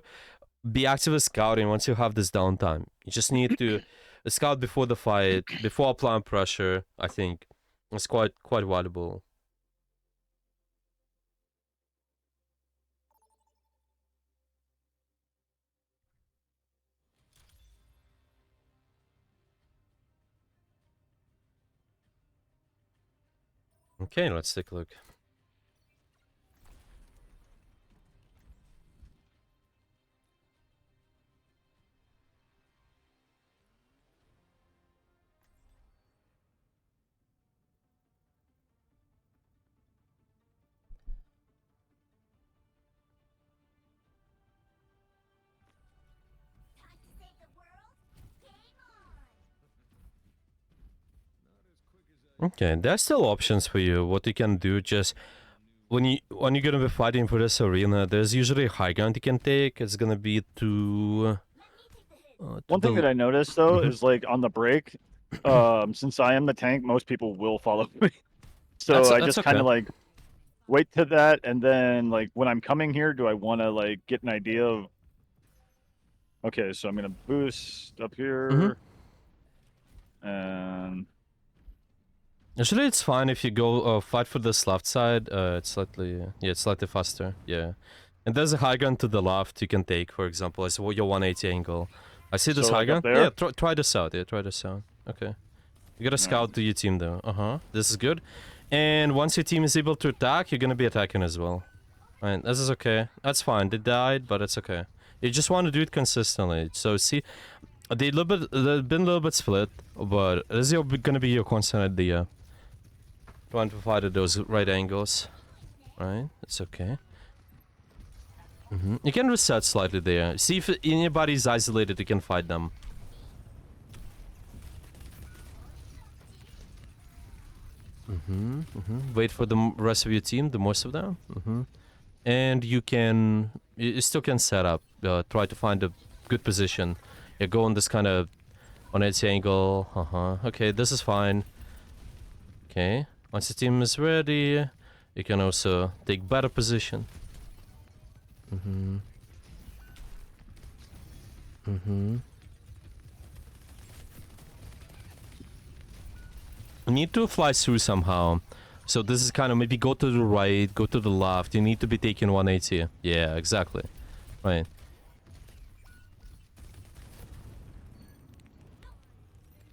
[SPEAKER 2] be actively scouting once you have this downtime. You just need to scout before the fight, before applying pressure. I think it's quite valuable. Okay, let's take a look. Okay, there's still options for you. What you can do, just when you're gonna be fighting for this arena, there's usually a high ground you can take. It's gonna be to
[SPEAKER 1] one thing that I noticed though is like on the break, since I am the tank, most people will follow me. So I just kind of like wait to that, and then like when I'm coming here, do I want to like get an idea of? Okay, so I'm gonna boost up
[SPEAKER 2] Mm-hmm.
[SPEAKER 1] here, and
[SPEAKER 2] Usually it's fine if you go fight for this left side. It's slightly, yeah, it's slightly faster. Yeah. And there's a high ground to the left you can take, for example, as your 180 angle. I see this
[SPEAKER 1] so
[SPEAKER 2] high
[SPEAKER 1] like up
[SPEAKER 2] ground. Yeah,
[SPEAKER 1] there.
[SPEAKER 2] try this out. Yeah, try this out. Okay. You gotta
[SPEAKER 1] All right.
[SPEAKER 2] scout to your team though. Uh-huh. This is good. And once your team is able to attack, you're gonna be attacking as well. Right, this is okay. That's fine. They died, but it's okay. You just want to do it consistently. So see, they've been a little bit split, but this is gonna be your constant idea. Trying to fight at those right angles. Right, it's okay. You can reset slightly there. See if anybody's isolated, you can fight them. Wait for the rest of your team, the most of them. And you still can set up. Try to find a good position. Yeah, go on this kind of on its angle. Okay, this is fine. Okay, once the team is ready, you can also take better position. You need to fly through somehow. So this is kind of maybe go to the right, go to the left. You need to be taking 180. Yeah, exactly. Right.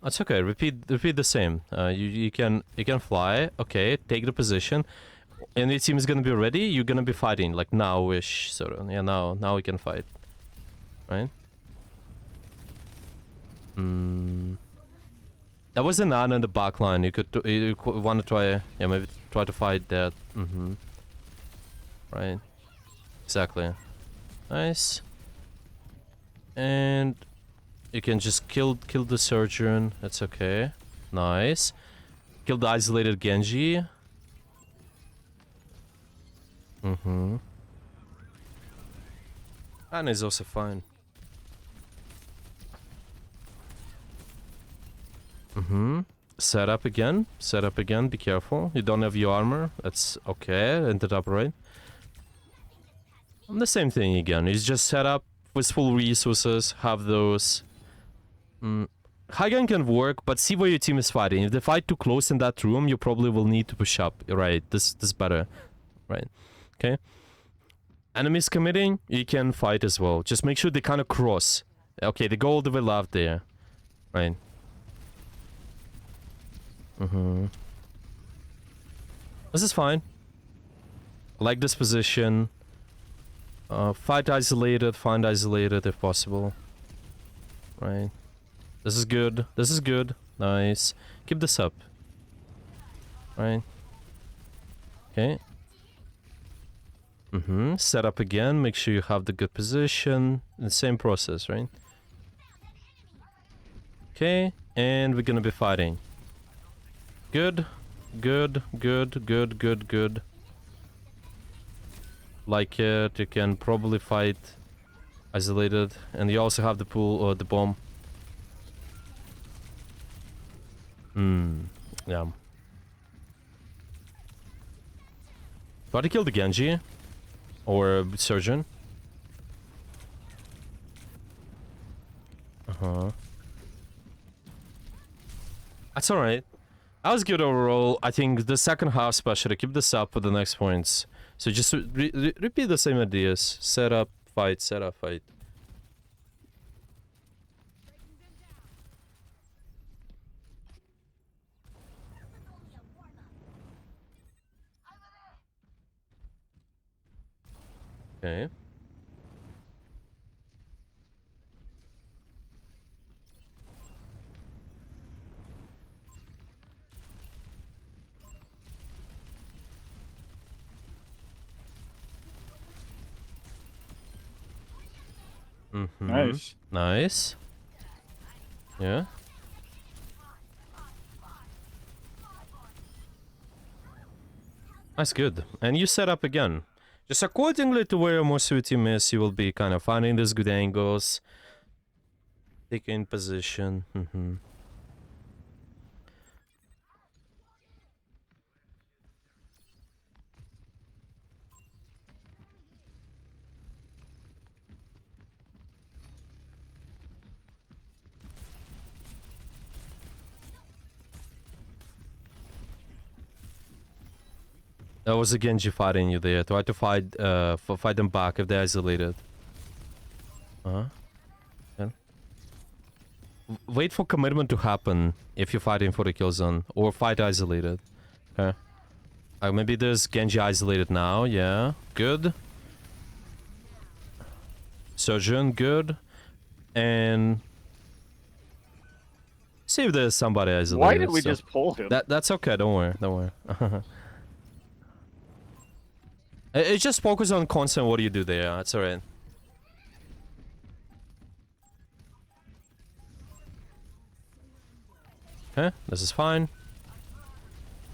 [SPEAKER 2] That's okay. Repeat the same. You can fly. Okay, take the position. And your team is gonna be ready. You're gonna be fighting like now-ish, sort of. Yeah, now we can fight. Right. That was an ad in the back line. You want to try, yeah, maybe try to fight that. Right. Exactly. Nice. And you can just kill the surgeon. That's okay. Nice. Kill the isolated Genji. And is also fine. Set up again. Set up again. Be careful. You don't have your armor. That's okay. Ended up right. The same thing again. It's just set up with full resources. Have those. High gun can work, but see where your team is fighting. If they fight too close in that room, you probably will need to push up. Right. This better. Right. Okay. Enemies committing, you can fight as well. Just make sure they kind of cross. Okay, they go all the way left there. Right. This is fine. I like this position. Find isolated if possible. Right. This is good. This is good. Nice. Keep this up. Right. Okay. Set up again. Make sure you have the good position. The same process, right? Okay. And we're gonna be fighting. Good. Good. Good. Good. Good. Good. Like it. You can probably fight isolated. And you also have the pool or the bomb. Yeah. Try to kill the Genji. Or surgeon. That's alright. That was good overall. I think the second half especially, keep this up for the next points. So just repeat the same ideas. Set up, fight, set up, fight. Okay.
[SPEAKER 1] Nice.
[SPEAKER 2] Nice. Yeah. That's good. And you set up again. Just accordingly to where most of your team is, you will be kind of finding these good angles. Taking position. That was a Genji fighting you there. Try to fight fight them back if they're isolated. Uh-huh. Yeah. Wait for commitment to happen if you're fighting for the kill zone. Or fight isolated. Okay. Maybe there's Genji isolated now, yeah. Good. Surgeon, good. And see if there's somebody isolated.
[SPEAKER 1] Why did we
[SPEAKER 2] so.
[SPEAKER 1] just pull him?
[SPEAKER 2] That's okay, don't worry, don't worry. It just focus on constant what do you do there, that's alright. Okay, this is fine.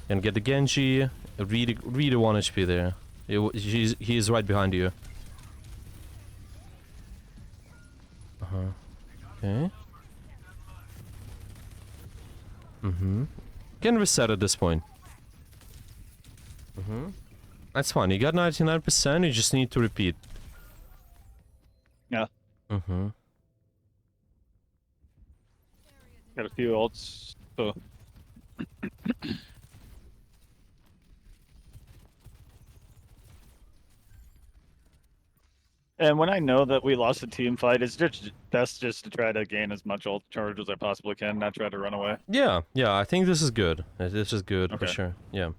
[SPEAKER 2] Can get the Genji. Read 1 HP there. He is right behind you. Okay. Can reset at this point. That's fine. You got 99%. You just need to repeat.
[SPEAKER 1] Yeah.
[SPEAKER 2] Mm-hmm.
[SPEAKER 1] Got a few ults. So. And when I know that we lost a team fight, it's just best just to try to gain as much ult charge as I possibly can, not try to run away.
[SPEAKER 2] Yeah, I think this is good. This is good for
[SPEAKER 1] Okay.
[SPEAKER 2] sure. Yeah.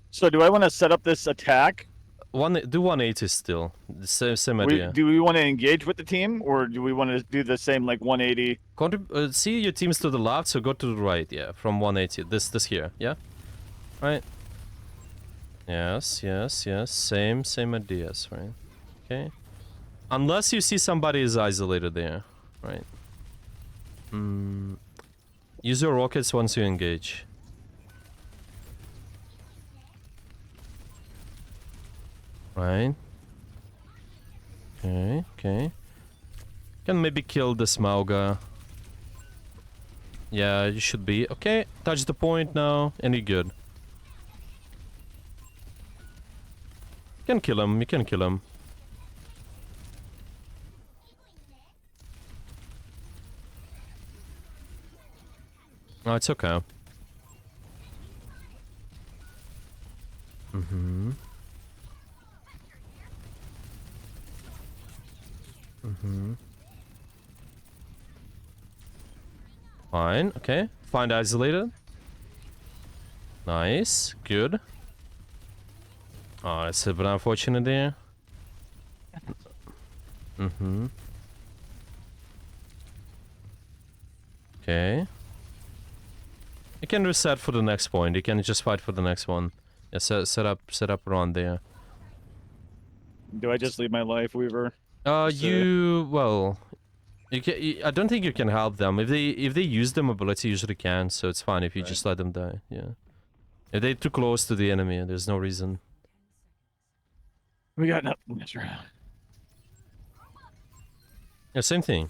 [SPEAKER 1] So do I want to set up this attack?
[SPEAKER 2] Do 180 still. Same idea.
[SPEAKER 1] Do we want to engage with the team, or do we want to do the same like 180?
[SPEAKER 2] See your teams to the left, so go to the right. Yeah, from 180. This here. Yeah. Right. Yes. Same ideas, right? Okay. Unless you see somebody is isolated there, right? Use your rockets once you engage. Right. Okay. Can maybe kill the Smauga. Yeah, you should be. Okay, touch the point now, and you're good. You can kill him. Oh, it's okay. Fine, okay. Find isolated. Nice, good. Oh, it's a bit unfortunate there. Okay. You can reset for the next point. You can just fight for the next one. Yeah, set up around there.
[SPEAKER 1] Do I just leave my life, Weaver?
[SPEAKER 2] Well, I don't think you can help them. If they use their mobility, you usually can. So it's fine if you just let them die. Yeah. If they're too close to the enemy, there's no reason.
[SPEAKER 1] We got nothing this round.
[SPEAKER 2] Yeah, same thing.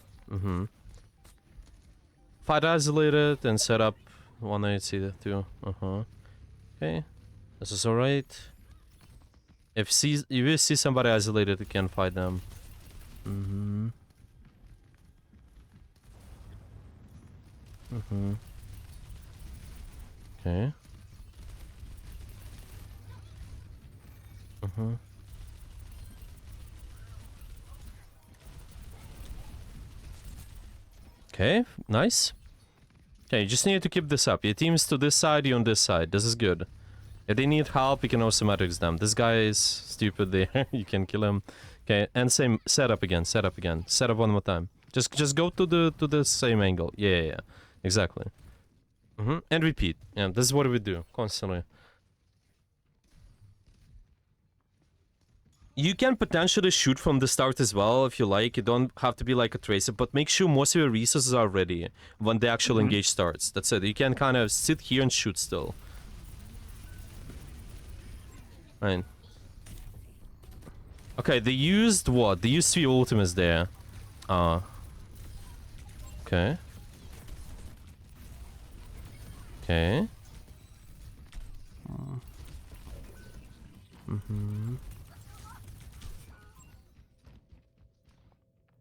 [SPEAKER 2] Fight isolated and set up 180 too. Okay. This is alright. If you see somebody isolated, you can fight them. Okay. Okay, nice. Okay, you just need to keep this up. Your team's to this side, you on this side. This is good. If they need help, you can also matrix them. This guy is stupid there. You can kill him. Okay, and same setup again. Set up one more time. Just go to the same angle. Yeah. Exactly. And repeat. Yeah, this is what we do constantly. You can potentially shoot from the start as well if you like. You don't have to be like a tracer, but make sure most of your resources are ready when the actual engage starts. That's it. You can kind of sit here and shoot still. Right. Okay, they used what? They used 3 ultimates there. Okay. Okay.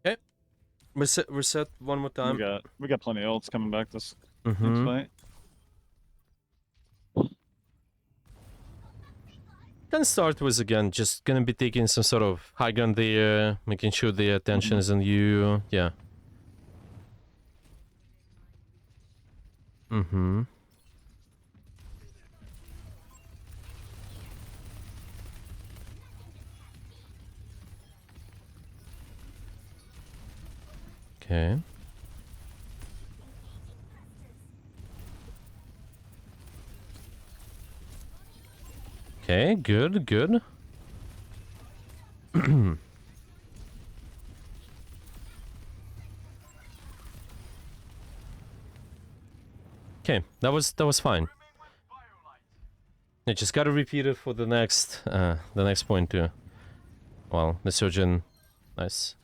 [SPEAKER 2] Okay. Reset one more time.
[SPEAKER 1] We got plenty of ults coming back this next fight.
[SPEAKER 2] Can start with again, just gonna be taking some sort of high ground there, making sure the attention is on you. Yeah. Mm-hmm. Okay. Okay, good, good. Okay, that was fine. I just gotta repeat it for the next point too. Well, the surgeon, nice.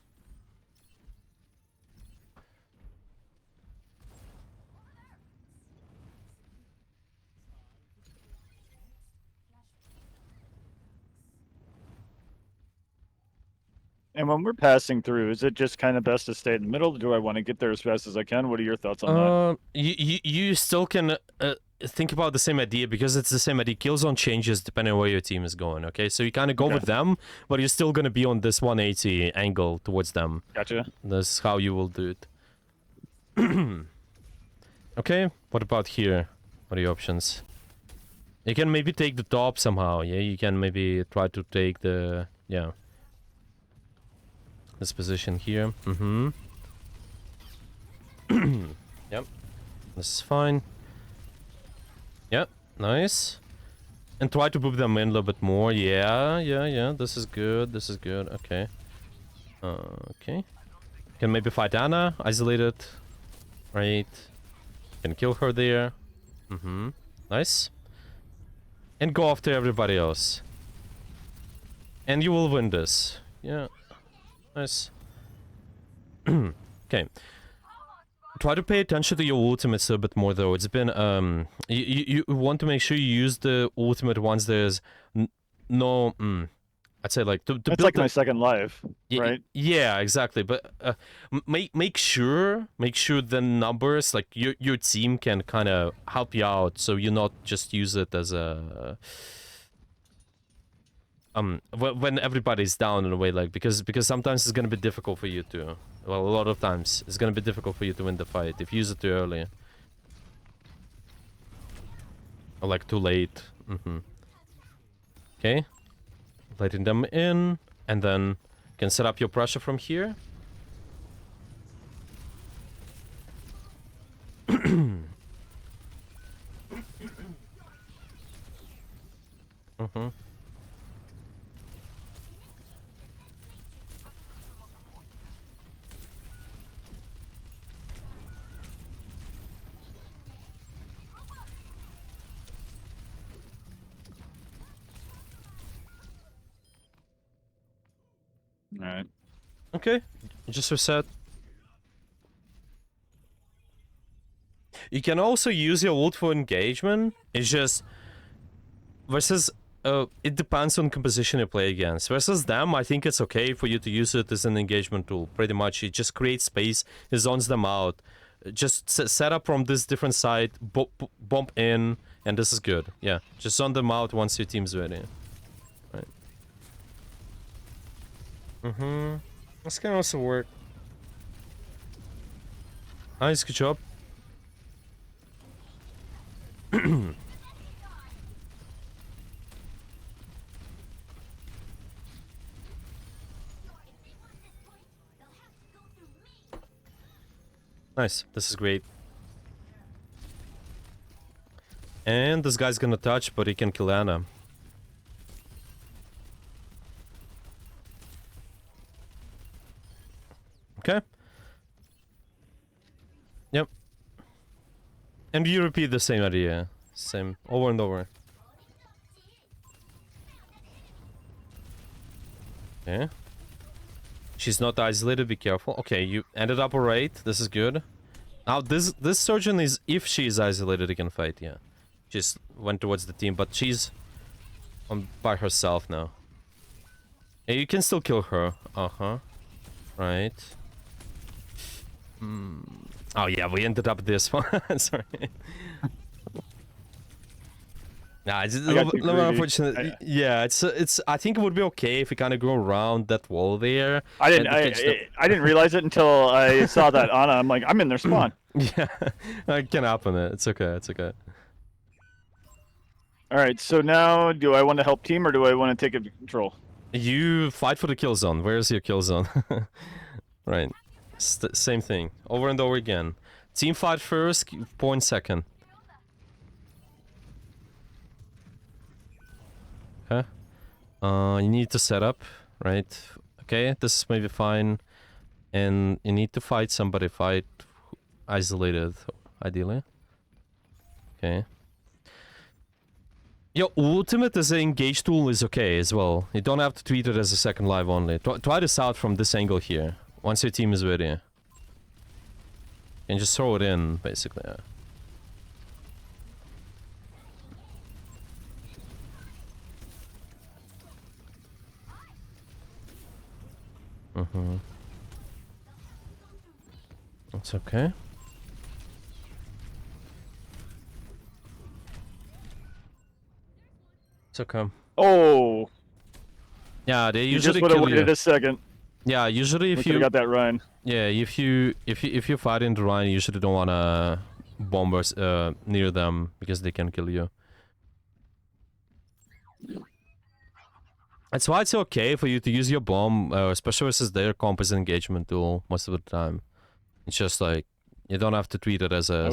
[SPEAKER 1] And when we're passing through, is it just kind of best to stay in the middle? Do I want to get there as fast as I can? What are your thoughts on that?
[SPEAKER 2] You still can think about the same idea because it's the same idea. Killzone changes depending on where your team is going. Okay, so you kind of go with them, but you're still gonna be on this 180 angle towards them.
[SPEAKER 1] Gotcha.
[SPEAKER 2] That's how you will do it. Okay, what about here? What are your options? You can maybe take the top somehow. Yeah, you can maybe try to take the this position here. Mm-hmm. Yep. This is fine. Yep, nice. And try to move them in a little bit more. Yeah. This is good. This is good. Okay. Okay. Can maybe fight Anna. Isolate it. Right. Can kill her there. Mm-hmm. Nice. And go after everybody else. And you will win this. Yeah. Nice. Okay. Try to pay attention to your ultimates a bit more though. It's been you want to make sure you use the ultimate once there's no I'd say like to
[SPEAKER 1] It's
[SPEAKER 2] build
[SPEAKER 1] like my second life, right?
[SPEAKER 2] Yeah, exactly. But make sure the numbers like your team can kind of help you out, so you not just use it as a when everybody's down in a way, like because sometimes it's gonna be difficult for you to. Well, a lot of times it's gonna be difficult for you to win the fight if you use it too early or like too late. Okay, letting them in, and then you can set up your pressure from here.
[SPEAKER 1] Alright.
[SPEAKER 2] Okay, just reset. You can also use your ult for engagement. It's just versus it depends on composition you play against. Versus them, I think it's okay for you to use it as an engagement tool. Pretty much, it just creates space, it zones them out. Just set up from this different side, bump in, and this is good. Yeah, just zone them out once your team's ready. Right. This can also work. Nice, good job. Nice, this is great. And this guy's gonna touch, but he can kill Anna. Okay. Yep. And you repeat the same idea. Same, over and over. Okay. She's not isolated, be careful. Okay, you ended up alright. This is good. Now, this surgeon is, if she is isolated, he can fight, yeah. Just went towards the team, but she's by herself now. Yeah, you can still kill her. Uh-huh. Right. Oh yeah, we ended up this one. Sorry. Nah, it's a
[SPEAKER 1] I got too
[SPEAKER 2] little
[SPEAKER 1] greedy.
[SPEAKER 2] unfortunate. Yeah, it's. I think it would be okay if we kind of go around that wall there
[SPEAKER 1] I didn't.
[SPEAKER 2] and catch them.
[SPEAKER 1] I didn't realize it until I saw that Ana. I'm like, I'm in their spawn.
[SPEAKER 2] Yeah, it can happen. It's okay. It's okay.
[SPEAKER 1] All right. So now, do I want to help team or do I want to take control?
[SPEAKER 2] You fight for the kill zone. Where's your kill zone? Right. Same thing. Over and over again. Team fight first, point second. Okay. You need to set up, right? Okay, this is maybe fine. And you need to fight somebody, fight isolated, ideally. Okay. Your ultimate as an engage tool is okay as well. You don't have to treat it as a second life only. Try this out from this angle here. Once your team is ready. And just throw it in, basically. Yeah. That's okay. It's okay.
[SPEAKER 1] Oh.
[SPEAKER 2] Yeah, they
[SPEAKER 1] You
[SPEAKER 2] usually
[SPEAKER 1] just would have
[SPEAKER 2] kill you.
[SPEAKER 1] waited a second.
[SPEAKER 2] Yeah, usually if you
[SPEAKER 1] got that Ryan.
[SPEAKER 2] Yeah, if you fight in the Rhine, you usually don't wanna bombers near them because they can kill you. That's why it's okay for you to use your bomb, especially versus their comp as an engagement tool most of the time. It's just like you don't have to treat it as a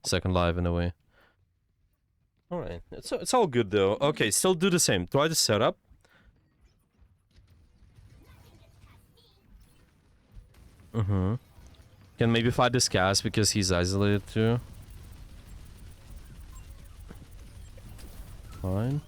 [SPEAKER 2] second life in a way. All right, it's all good though. Okay, still do the same. Try the setup. Can maybe fight this cast because he's isolated too. Fine.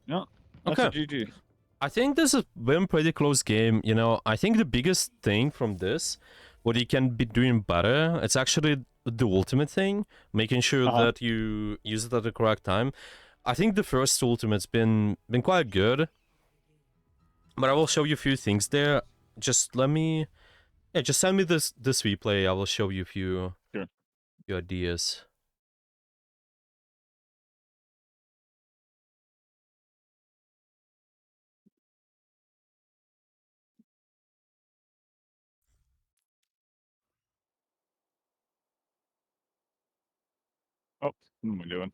[SPEAKER 1] No. That's
[SPEAKER 2] Okay.
[SPEAKER 1] a GG.
[SPEAKER 2] I think this has been a pretty close game. You know, I think the biggest thing from this, what you can be doing better, it's actually the ultimate thing, making sure that you use it at the correct time. I think the first ultimate's been quite good, but I will show you a few things there. Just let me, yeah, just send me this replay. I will show you a few ideas.
[SPEAKER 1] Oh, what am I doing?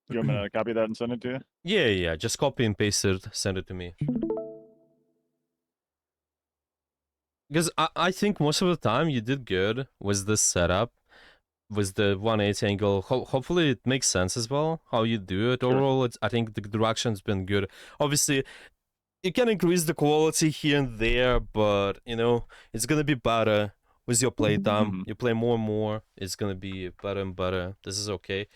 [SPEAKER 1] You want me to copy that and send it to you?
[SPEAKER 2] Yeah, just copy and paste it, send it to me. Because I think most of the time you did good with this setup, with the 180 angle. Hopefully it makes sense as well, how you do it. Overall, I think the direction's been good. Obviously, you can increase the quality here and there, but, you know, it's gonna be better with your playtime. You play more and more, it's gonna be better and better. This is okay.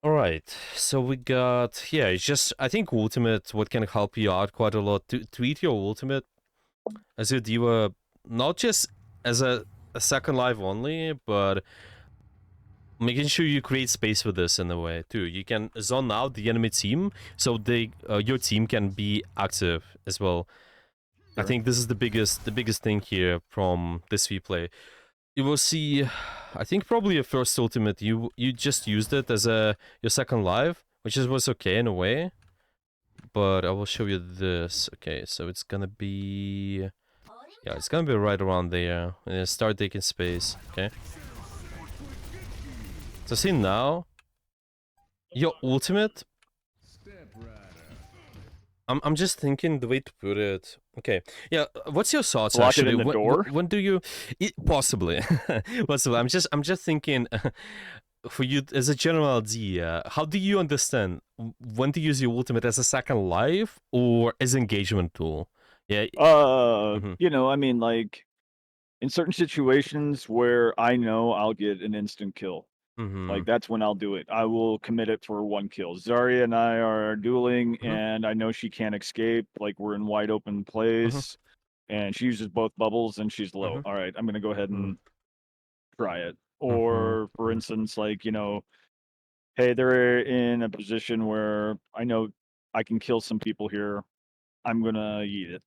[SPEAKER 2] Alright, so we got, yeah, it's just, I think ultimate, what can help you out quite a lot, to treat your ultimate as a diva, not just as a second life only, but making sure you create space with this in a way too. You can zone out the enemy team, so they your team can be active as well. I think this is the biggest thing here from this replay. You will see, I think probably your first ultimate, you just used it as your second life, which was okay in a way. But I will show you this. Okay, so it's gonna be, yeah, it's gonna be right around there. And start taking space. Okay. So see now, your ultimate. I'm just thinking the way to put it. Okay, yeah. What's your thoughts
[SPEAKER 1] Block
[SPEAKER 2] actually?
[SPEAKER 1] it in the door?
[SPEAKER 2] When do you? Possibly, possibly. I'm just thinking. For you as a general idea, how do you understand when to use your ultimate as a second life or as engagement tool? Yeah.
[SPEAKER 1] You know, I mean, like in certain situations where I know I'll get an instant kill.
[SPEAKER 2] Mm-hmm.
[SPEAKER 1] Like that's when I'll do it. I will commit it for one kill. Zarya and I are dueling,
[SPEAKER 2] Mm-hmm.
[SPEAKER 1] and I know she can't escape. Like we're in wide open
[SPEAKER 2] Mm-hmm.
[SPEAKER 1] place, and she uses both bubbles, and she's low.
[SPEAKER 2] Mm-hmm.
[SPEAKER 1] All right, I'm gonna go ahead and try it.
[SPEAKER 2] Mm-hmm.
[SPEAKER 1] Or for instance, like hey, they're in a position where I know I can kill some people here. I'm gonna eat it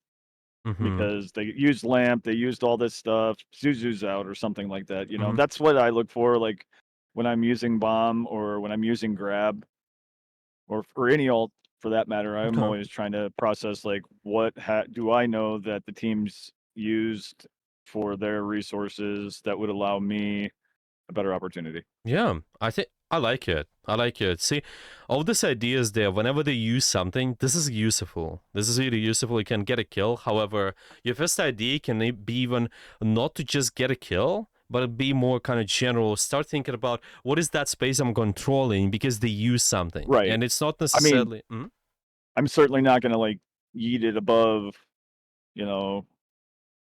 [SPEAKER 2] Mm-hmm.
[SPEAKER 1] because they used lamp, they used all this stuff. Zuzu's out or something like that.
[SPEAKER 2] Mm-hmm.
[SPEAKER 1] That's what I look for. Like when I'm using bomb or when I'm using grab or for any alt for that matter, I'm
[SPEAKER 2] Okay.
[SPEAKER 1] always trying to process like do I know that the team's used for their resources that would allow me a better opportunity.
[SPEAKER 2] Yeah, I think I like it. I like it. See, all these ideas there, whenever they use something, this is useful. This is really useful. You can get a kill. However, your first idea can be even not to just get a kill, but be more kind of general. Start thinking about what is that space I'm controlling because they use something.
[SPEAKER 1] Right.
[SPEAKER 2] And it's not
[SPEAKER 1] I mean,
[SPEAKER 2] necessarily. Mhm.
[SPEAKER 1] I'm certainly not gonna like yeet it above, you know,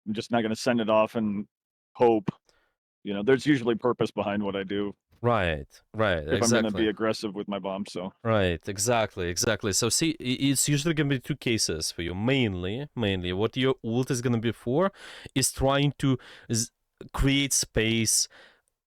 [SPEAKER 1] I'm just not gonna send it off and hope. There's usually purpose behind what I do
[SPEAKER 2] Right, right,
[SPEAKER 1] if I'm gonna
[SPEAKER 2] exactly.
[SPEAKER 1] be aggressive with my bomb. So
[SPEAKER 2] Right, exactly, exactly. So see, it's usually gonna be two cases for you. Mainly, what your ult is gonna be for is trying to s- create space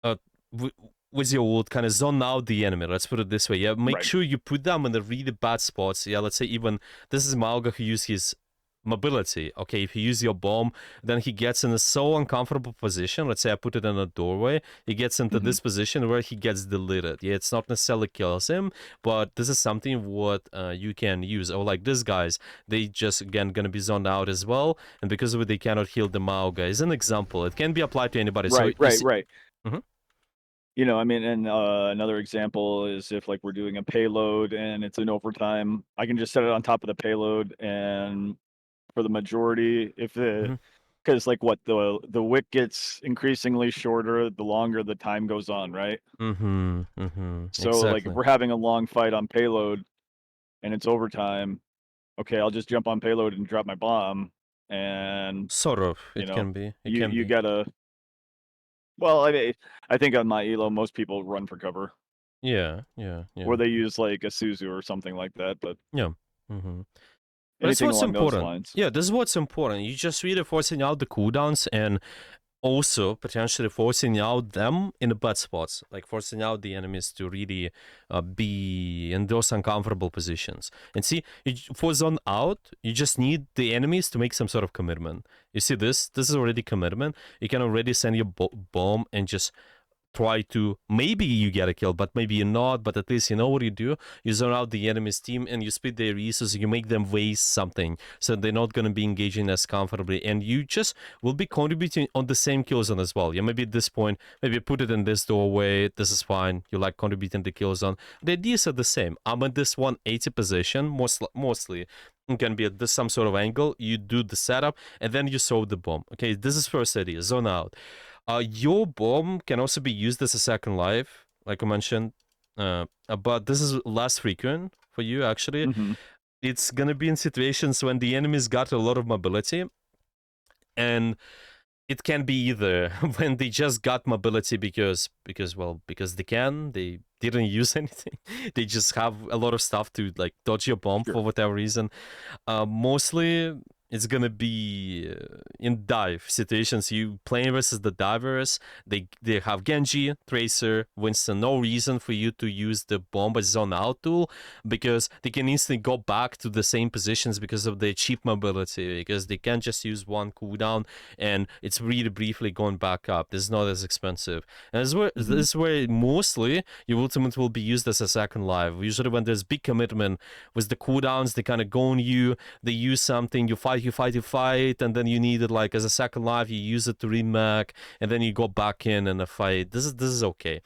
[SPEAKER 2] uh, w- with your ult, kind of zone out the enemy. Let's put it this way. Yeah, make
[SPEAKER 1] right.
[SPEAKER 2] sure you put them in the really bad spots. Yeah, let's say even this is Mauga who used his mobility. Okay, if you use your bomb, then he gets in a so uncomfortable position. Let's say I put it in a doorway. He gets into
[SPEAKER 1] Hmm.
[SPEAKER 2] this position where he gets deleted. Yeah, it's not necessarily kills him, but this is something what you can use. Or like these guys, they just again gonna be zoned out as well, and because of it, they cannot heal the Mauga. As an example, it can be applied to anybody. So
[SPEAKER 1] Right,
[SPEAKER 2] you
[SPEAKER 1] right,
[SPEAKER 2] see.
[SPEAKER 1] right.
[SPEAKER 2] Mhm.
[SPEAKER 1] I mean, and another example is if like we're doing a payload and it's an overtime, I can just set it on top of the payload, and for the majority, if the
[SPEAKER 2] Mhm.
[SPEAKER 1] because like what the wick gets increasingly shorter the longer the time goes on, right?
[SPEAKER 2] Mhm. Mhm.
[SPEAKER 1] So like if
[SPEAKER 2] Exactly.
[SPEAKER 1] we're having a long fight on payload and it's overtime, okay, I'll just jump on payload and drop my bomb, and
[SPEAKER 2] Sort of.
[SPEAKER 1] you
[SPEAKER 2] It
[SPEAKER 1] know,
[SPEAKER 2] can be. It
[SPEAKER 1] you
[SPEAKER 2] can
[SPEAKER 1] you
[SPEAKER 2] be.
[SPEAKER 1] gotta. Well, I think on my elo, most people run for cover,
[SPEAKER 2] Yeah. Yeah.
[SPEAKER 1] or
[SPEAKER 2] Yeah.
[SPEAKER 1] they use like a Suzu or something like that. But
[SPEAKER 2] Yeah. Mhm. But that's
[SPEAKER 1] anything
[SPEAKER 2] what's
[SPEAKER 1] along those
[SPEAKER 2] important.
[SPEAKER 1] lines.
[SPEAKER 2] Yeah, this is what's important. You just really forcing out the cooldowns and also potentially forcing out them in the bad spots, like forcing out the enemies to really be in those uncomfortable positions. And see, for zone out, you just need the enemies to make some sort of commitment. You see this? This is already commitment. You can already send your bomb and just try to, maybe you get a kill, but maybe you're not, but at least you know what you do. You zone out the enemy's team and you split their resources, you make them waste something, so they're not going to be engaging as comfortably, and you just will be contributing on the same kill zone as well. Yeah, maybe at this point, maybe put it in this doorway, this is fine, you like contributing the kill zone. The ideas are the same. I'm in this 180 position, mostly it can be at this some sort of angle, you do the setup, and then you throw the bomb. Okay, this is first idea, zone out. Your bomb can also be used as a second life, like I mentioned, but this is less frequent for you actually.
[SPEAKER 1] Hmm.
[SPEAKER 2] It's gonna be in situations when the enemy's got a lot of mobility, and it can be either when they just got mobility because they didn't use anything, they just have a lot of stuff to like dodge your bomb
[SPEAKER 1] Sure.
[SPEAKER 2] for whatever reason. Mostly it's gonna be in dive situations. You playing versus the divers. They have Genji, Tracer, Winston. No reason for you to use the bomb as zone out tool because they can instantly go back to the same positions because of their cheap mobility. Because they can just use one cooldown and it's really briefly going back up. This is not as expensive. And this
[SPEAKER 1] Hmm.
[SPEAKER 2] is where mostly your ultimate will be used as a second life. Usually when there's big commitment with the cooldowns, they kind of go on you, they use something, you fight, and then you need it like as a second life, you use it to remag, and then you go back in a fight. This is okay.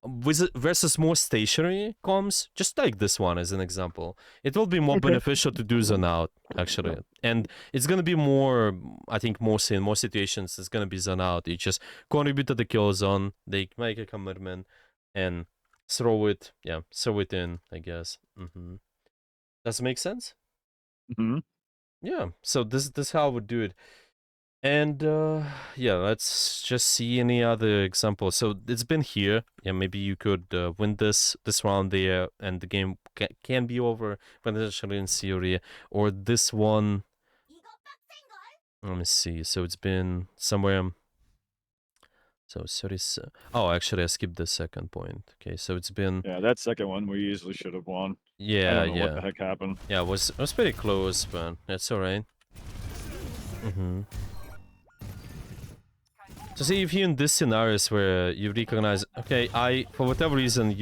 [SPEAKER 2] With it versus more stationary comms, just like this one as an example, it will be more
[SPEAKER 1] Okay.
[SPEAKER 2] beneficial to do zone out actually, and it's gonna be more. I think mostly in more situations, it's gonna be zone out. You just contribute to the kill zone, they make a commitment, and throw it. Yeah, throw it in. I guess. Does it make sense?
[SPEAKER 1] Hmm.
[SPEAKER 2] Yeah. So this how I would do it. And yeah, let's just see any other example. So it's been here. Yeah, maybe you could win this round there, and the game can be over potentially in theory. Or this one. Let me see. So it's been somewhere. So 30. Oh, actually, I skipped the second point. Okay, so it's been.
[SPEAKER 1] Yeah, that second one we easily should have won. I
[SPEAKER 2] Yeah,
[SPEAKER 1] don't know what the
[SPEAKER 2] yeah,
[SPEAKER 1] heck happened.
[SPEAKER 2] yeah. It was pretty close, but that's all right. So see if you in these scenarios where you recognize, okay, for whatever reason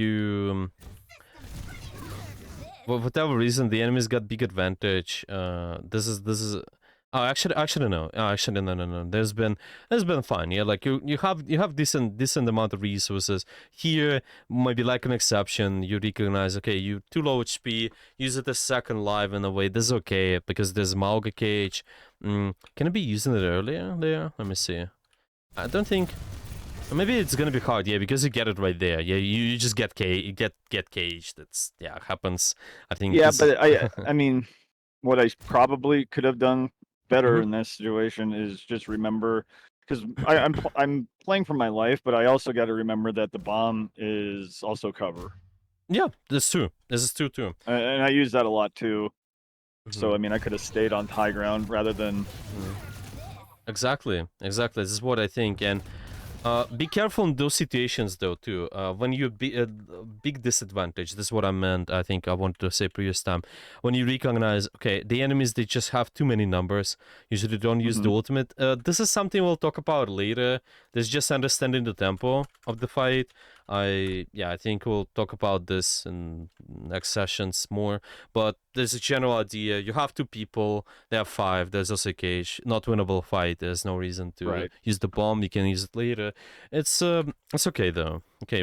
[SPEAKER 2] for whatever reason the enemies got big advantage. This is. Oh, actually no. Oh, actually no. There's been fine. Yeah, like you have decent amount of resources here. Maybe like an exception, you recognize, okay, you too low HP. Use it as second life in a way. This is okay because there's Mauga cage. Can I be using it earlier there? Let me see. I don't think. Maybe it's gonna be hard, yeah, because you get it right there. Yeah, you just get get caged. That's yeah, happens. I think
[SPEAKER 1] Yeah,
[SPEAKER 2] this.
[SPEAKER 1] but I mean, what I probably could have done better
[SPEAKER 2] Mhm.
[SPEAKER 1] in this situation is just remember, because I'm playing for my life, but I also got to remember that the bomb is also cover,
[SPEAKER 2] Yeah, that's true. This is true too.
[SPEAKER 1] and I use that a lot too. So I
[SPEAKER 2] Mhm.
[SPEAKER 1] mean, I could have stayed on high ground rather than.
[SPEAKER 2] Exactly. This is what I think, and be careful in those situations though too. When you be a big disadvantage. This is what I meant. I think I wanted to say previous time. When you recognize, okay, the enemies they just have too many numbers. Usually don't use the
[SPEAKER 1] Mhm.
[SPEAKER 2] ultimate. This is something we'll talk about later. There's just understanding the tempo of the fight. I think we'll talk about this in next sessions more. But there's a general idea. You have two people. They have five. There's also a cage. Not winnable fight. There's no reason to
[SPEAKER 1] Right.
[SPEAKER 2] use the bomb. You can use it later. It's okay though. Okay,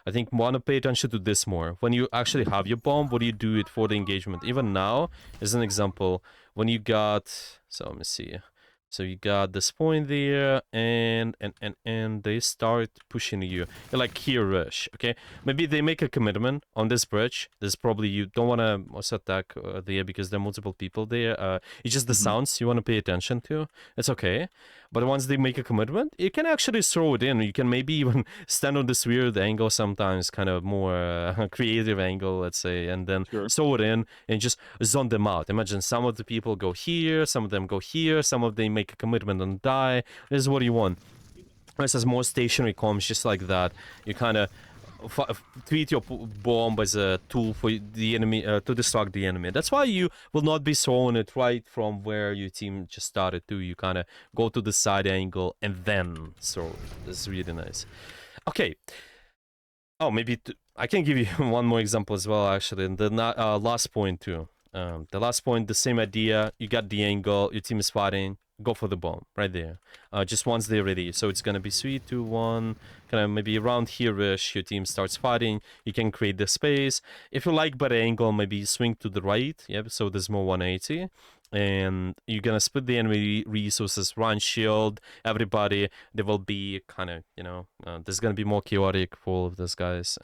[SPEAKER 2] I think want to pay attention to this more. When you actually have your bomb, what do you do it for the engagement? Even now, as an example, when you got, so let me see. So you got this point there, and they start pushing you. You're like here rush, okay? Maybe they make a commitment on this bridge. This probably you don't want to also attack there because there are multiple people there. It's just the
[SPEAKER 1] Mhm.
[SPEAKER 2] sounds you want to pay attention to. It's okay. But once they make a commitment, you can actually throw it in. You can maybe even stand on this weird angle sometimes, kind of more creative angle, let's say, and then
[SPEAKER 1] Sure.
[SPEAKER 2] throw it in and just zone them out. Imagine some of the people go here, some of them go here, some of them make a commitment and die. This is what you want. This is more stationary comms, just like that. You kind of treat your bomb as a tool for the enemy to distract the enemy. That's why you will not be throwing it right from where your team just started to. You kind of go to the side angle and then throw it. This is really nice. Okay. Oh, maybe I can give you one more example as well. Actually, and the last point too. The last point, the same idea. You got the angle. Your team is fighting. Go for the bomb right there. Just once they're ready. So it's gonna be 3, 2, 1. Kind of maybe around here-ish. Your team starts fighting. You can create the space. If you like better angle, maybe swing to the right. Yeah. So there's more 180. And you're gonna split the enemy resources, run shield, everybody. There will be kind of, there's gonna be more chaotic for all of those guys,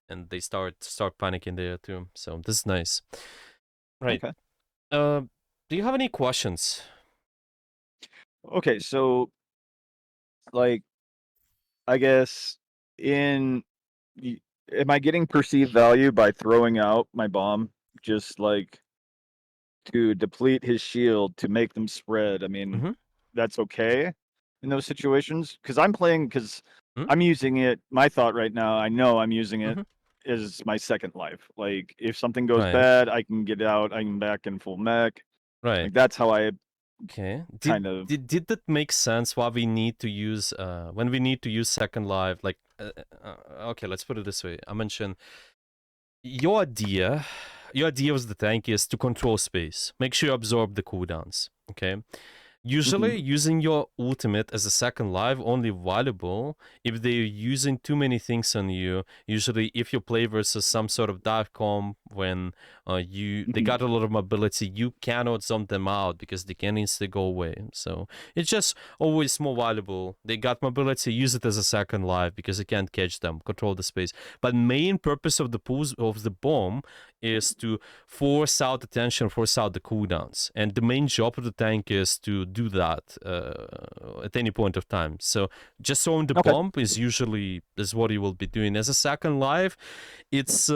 [SPEAKER 2] and they start panicking there too. So this is nice. Right.
[SPEAKER 1] Okay.
[SPEAKER 2] Do you have any questions?
[SPEAKER 1] Okay. So, like, I guess in y- am I getting perceived value by throwing out my bomb just like to deplete his shield to make them spread? I mean,
[SPEAKER 2] Mm-hmm.
[SPEAKER 1] that's okay in those situations because I'm using it. My thought right now, I know I'm using it
[SPEAKER 2] Mm-hmm.
[SPEAKER 1] as my second life. Like if something goes
[SPEAKER 2] Right.
[SPEAKER 1] bad, I can get out. I can back in full mech.
[SPEAKER 2] Right.
[SPEAKER 1] Like that's how I
[SPEAKER 2] Okay.
[SPEAKER 1] kind of.
[SPEAKER 2] Did that make sense? Why we need to use when we need to use second life? Like, okay, let's put it this way. I mentioned your idea. Your idea was the tank is to control space. Make sure you absorb the cooldowns. Okay.
[SPEAKER 1] Mhm.
[SPEAKER 2] Usually, using your ultimate as a second life only valuable if they're using too many things on you. Usually, if you play versus some sort of dive comp when they got a lot of mobility. You cannot zone them out because they can instantly go away. So it's just always more valuable. They got mobility, use it as a second life because you can't catch them, control the space. But main purpose of the pools of the bomb is to force out attention, force out the cooldowns. And the main job of the tank is to do that at any point of time. So just throwing the bomb is what you will be doing. As a second life, it's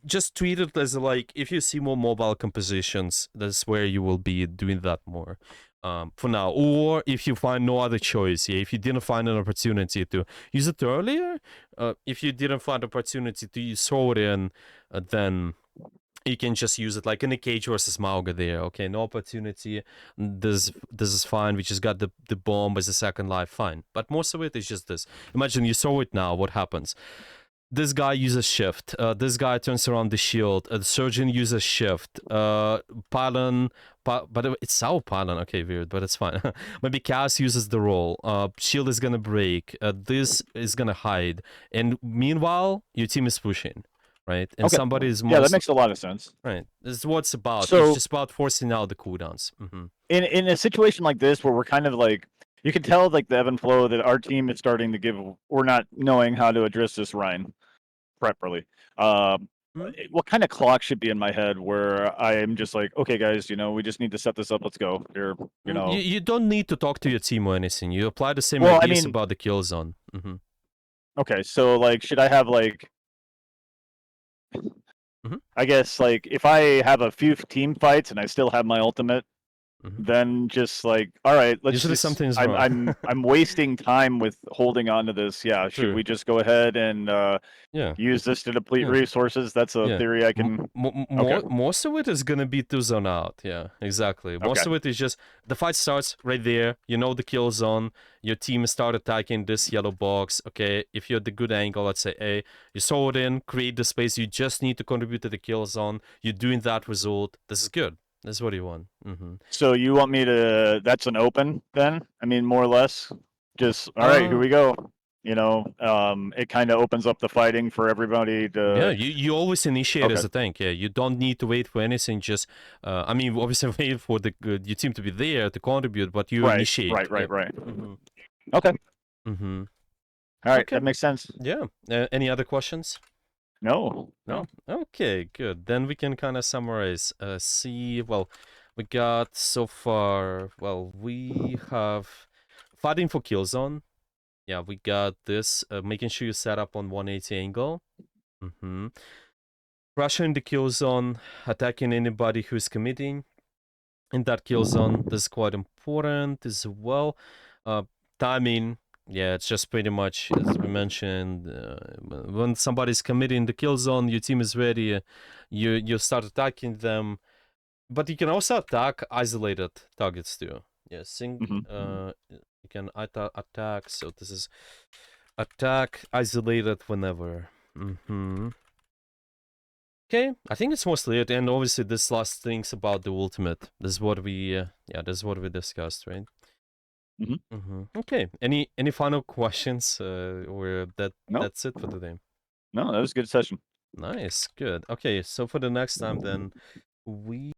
[SPEAKER 2] just treat it as like if you see more mobile compositions, that's where you will be doing that more. For now, or if you find no other choice, if you didn't find an opportunity to use it earlier, if you didn't find opportunity to throw it in, then you can just use it like in a cage versus Mauga there. Okay, no opportunity. This is fine. We just got the bomb as a second life. Fine. But most of it is just this. Imagine you throw it now. What happens? This guy uses shift. This guy turns around the shield. The surgeon uses shift. Pylon, but it's our pylon. Okay, weird, but it's fine. Maybe Chaos uses the roll. Shield is gonna break. This is gonna hide. And meanwhile, your team is pushing, right? And somebody is
[SPEAKER 1] that makes a lot of sense.
[SPEAKER 2] Right. This is what it's about.
[SPEAKER 1] So,
[SPEAKER 2] it's just about forcing out the cooldowns.
[SPEAKER 1] In a situation like this where we're kind of like, you can tell like the ebb and flow that our team is starting to give. We're not knowing how to address this Rhine properly. What kind of clock should be in my head where I am just like, okay, guys, we just need to set this up. Let's go. Here,
[SPEAKER 2] You don't need to talk to your team or anything. You apply the same ideas about the kill zone.
[SPEAKER 1] Okay, so like, should I have like? I guess like if I have a few team fights and I still have my ultimate, then just like, all right, let's
[SPEAKER 2] usually
[SPEAKER 1] just,
[SPEAKER 2] something's wrong.
[SPEAKER 1] I'm wasting time with holding on to this. Yeah, should we just go ahead and use this to deplete resources? That's a theory I can.
[SPEAKER 2] Most of it is gonna be to zone out. Yeah, exactly. Most of it is just the fight starts right there. You know the kill zone. Your team start attacking this yellow box. Okay, if you're at the good angle, let's say A, you throw it in, create the space. You just need to contribute to the kill zone. You're doing that result. This is good. That's what you want.
[SPEAKER 1] So you want me to? That's an open then? I mean, more or less. Just all right. Here we go. It kind of opens up the fighting for everybody to.
[SPEAKER 2] Yeah, you always initiate as a tank. Yeah, you don't need to wait for anything. Just, I mean, obviously wait for your team to be there to contribute, but you initiate.
[SPEAKER 1] Right. Okay. All right, that makes sense.
[SPEAKER 2] Yeah. Any other questions?
[SPEAKER 1] No.
[SPEAKER 2] Okay, good. Then we can kind of summarize. We got so far. Well, we have fighting for kill zone. Yeah, we got this. Making sure you set up on 180 angle. Pressuring the kill zone, attacking anybody who's committing in that kill zone. This is quite important as well. Timing. Yeah, it's just pretty much, as we mentioned, when somebody's committing the kill zone, your team is ready, you start attacking them. But you can also attack isolated targets too. Yeah, you can attack, so this is attack isolated whenever. Okay, I think it's mostly it, and obviously this last thing's about the ultimate. This is what we, discussed, right? Okay. Any final questions, or that's it for today?
[SPEAKER 1] No, that was a good session.
[SPEAKER 2] Nice, good. Okay, so for the next time, then we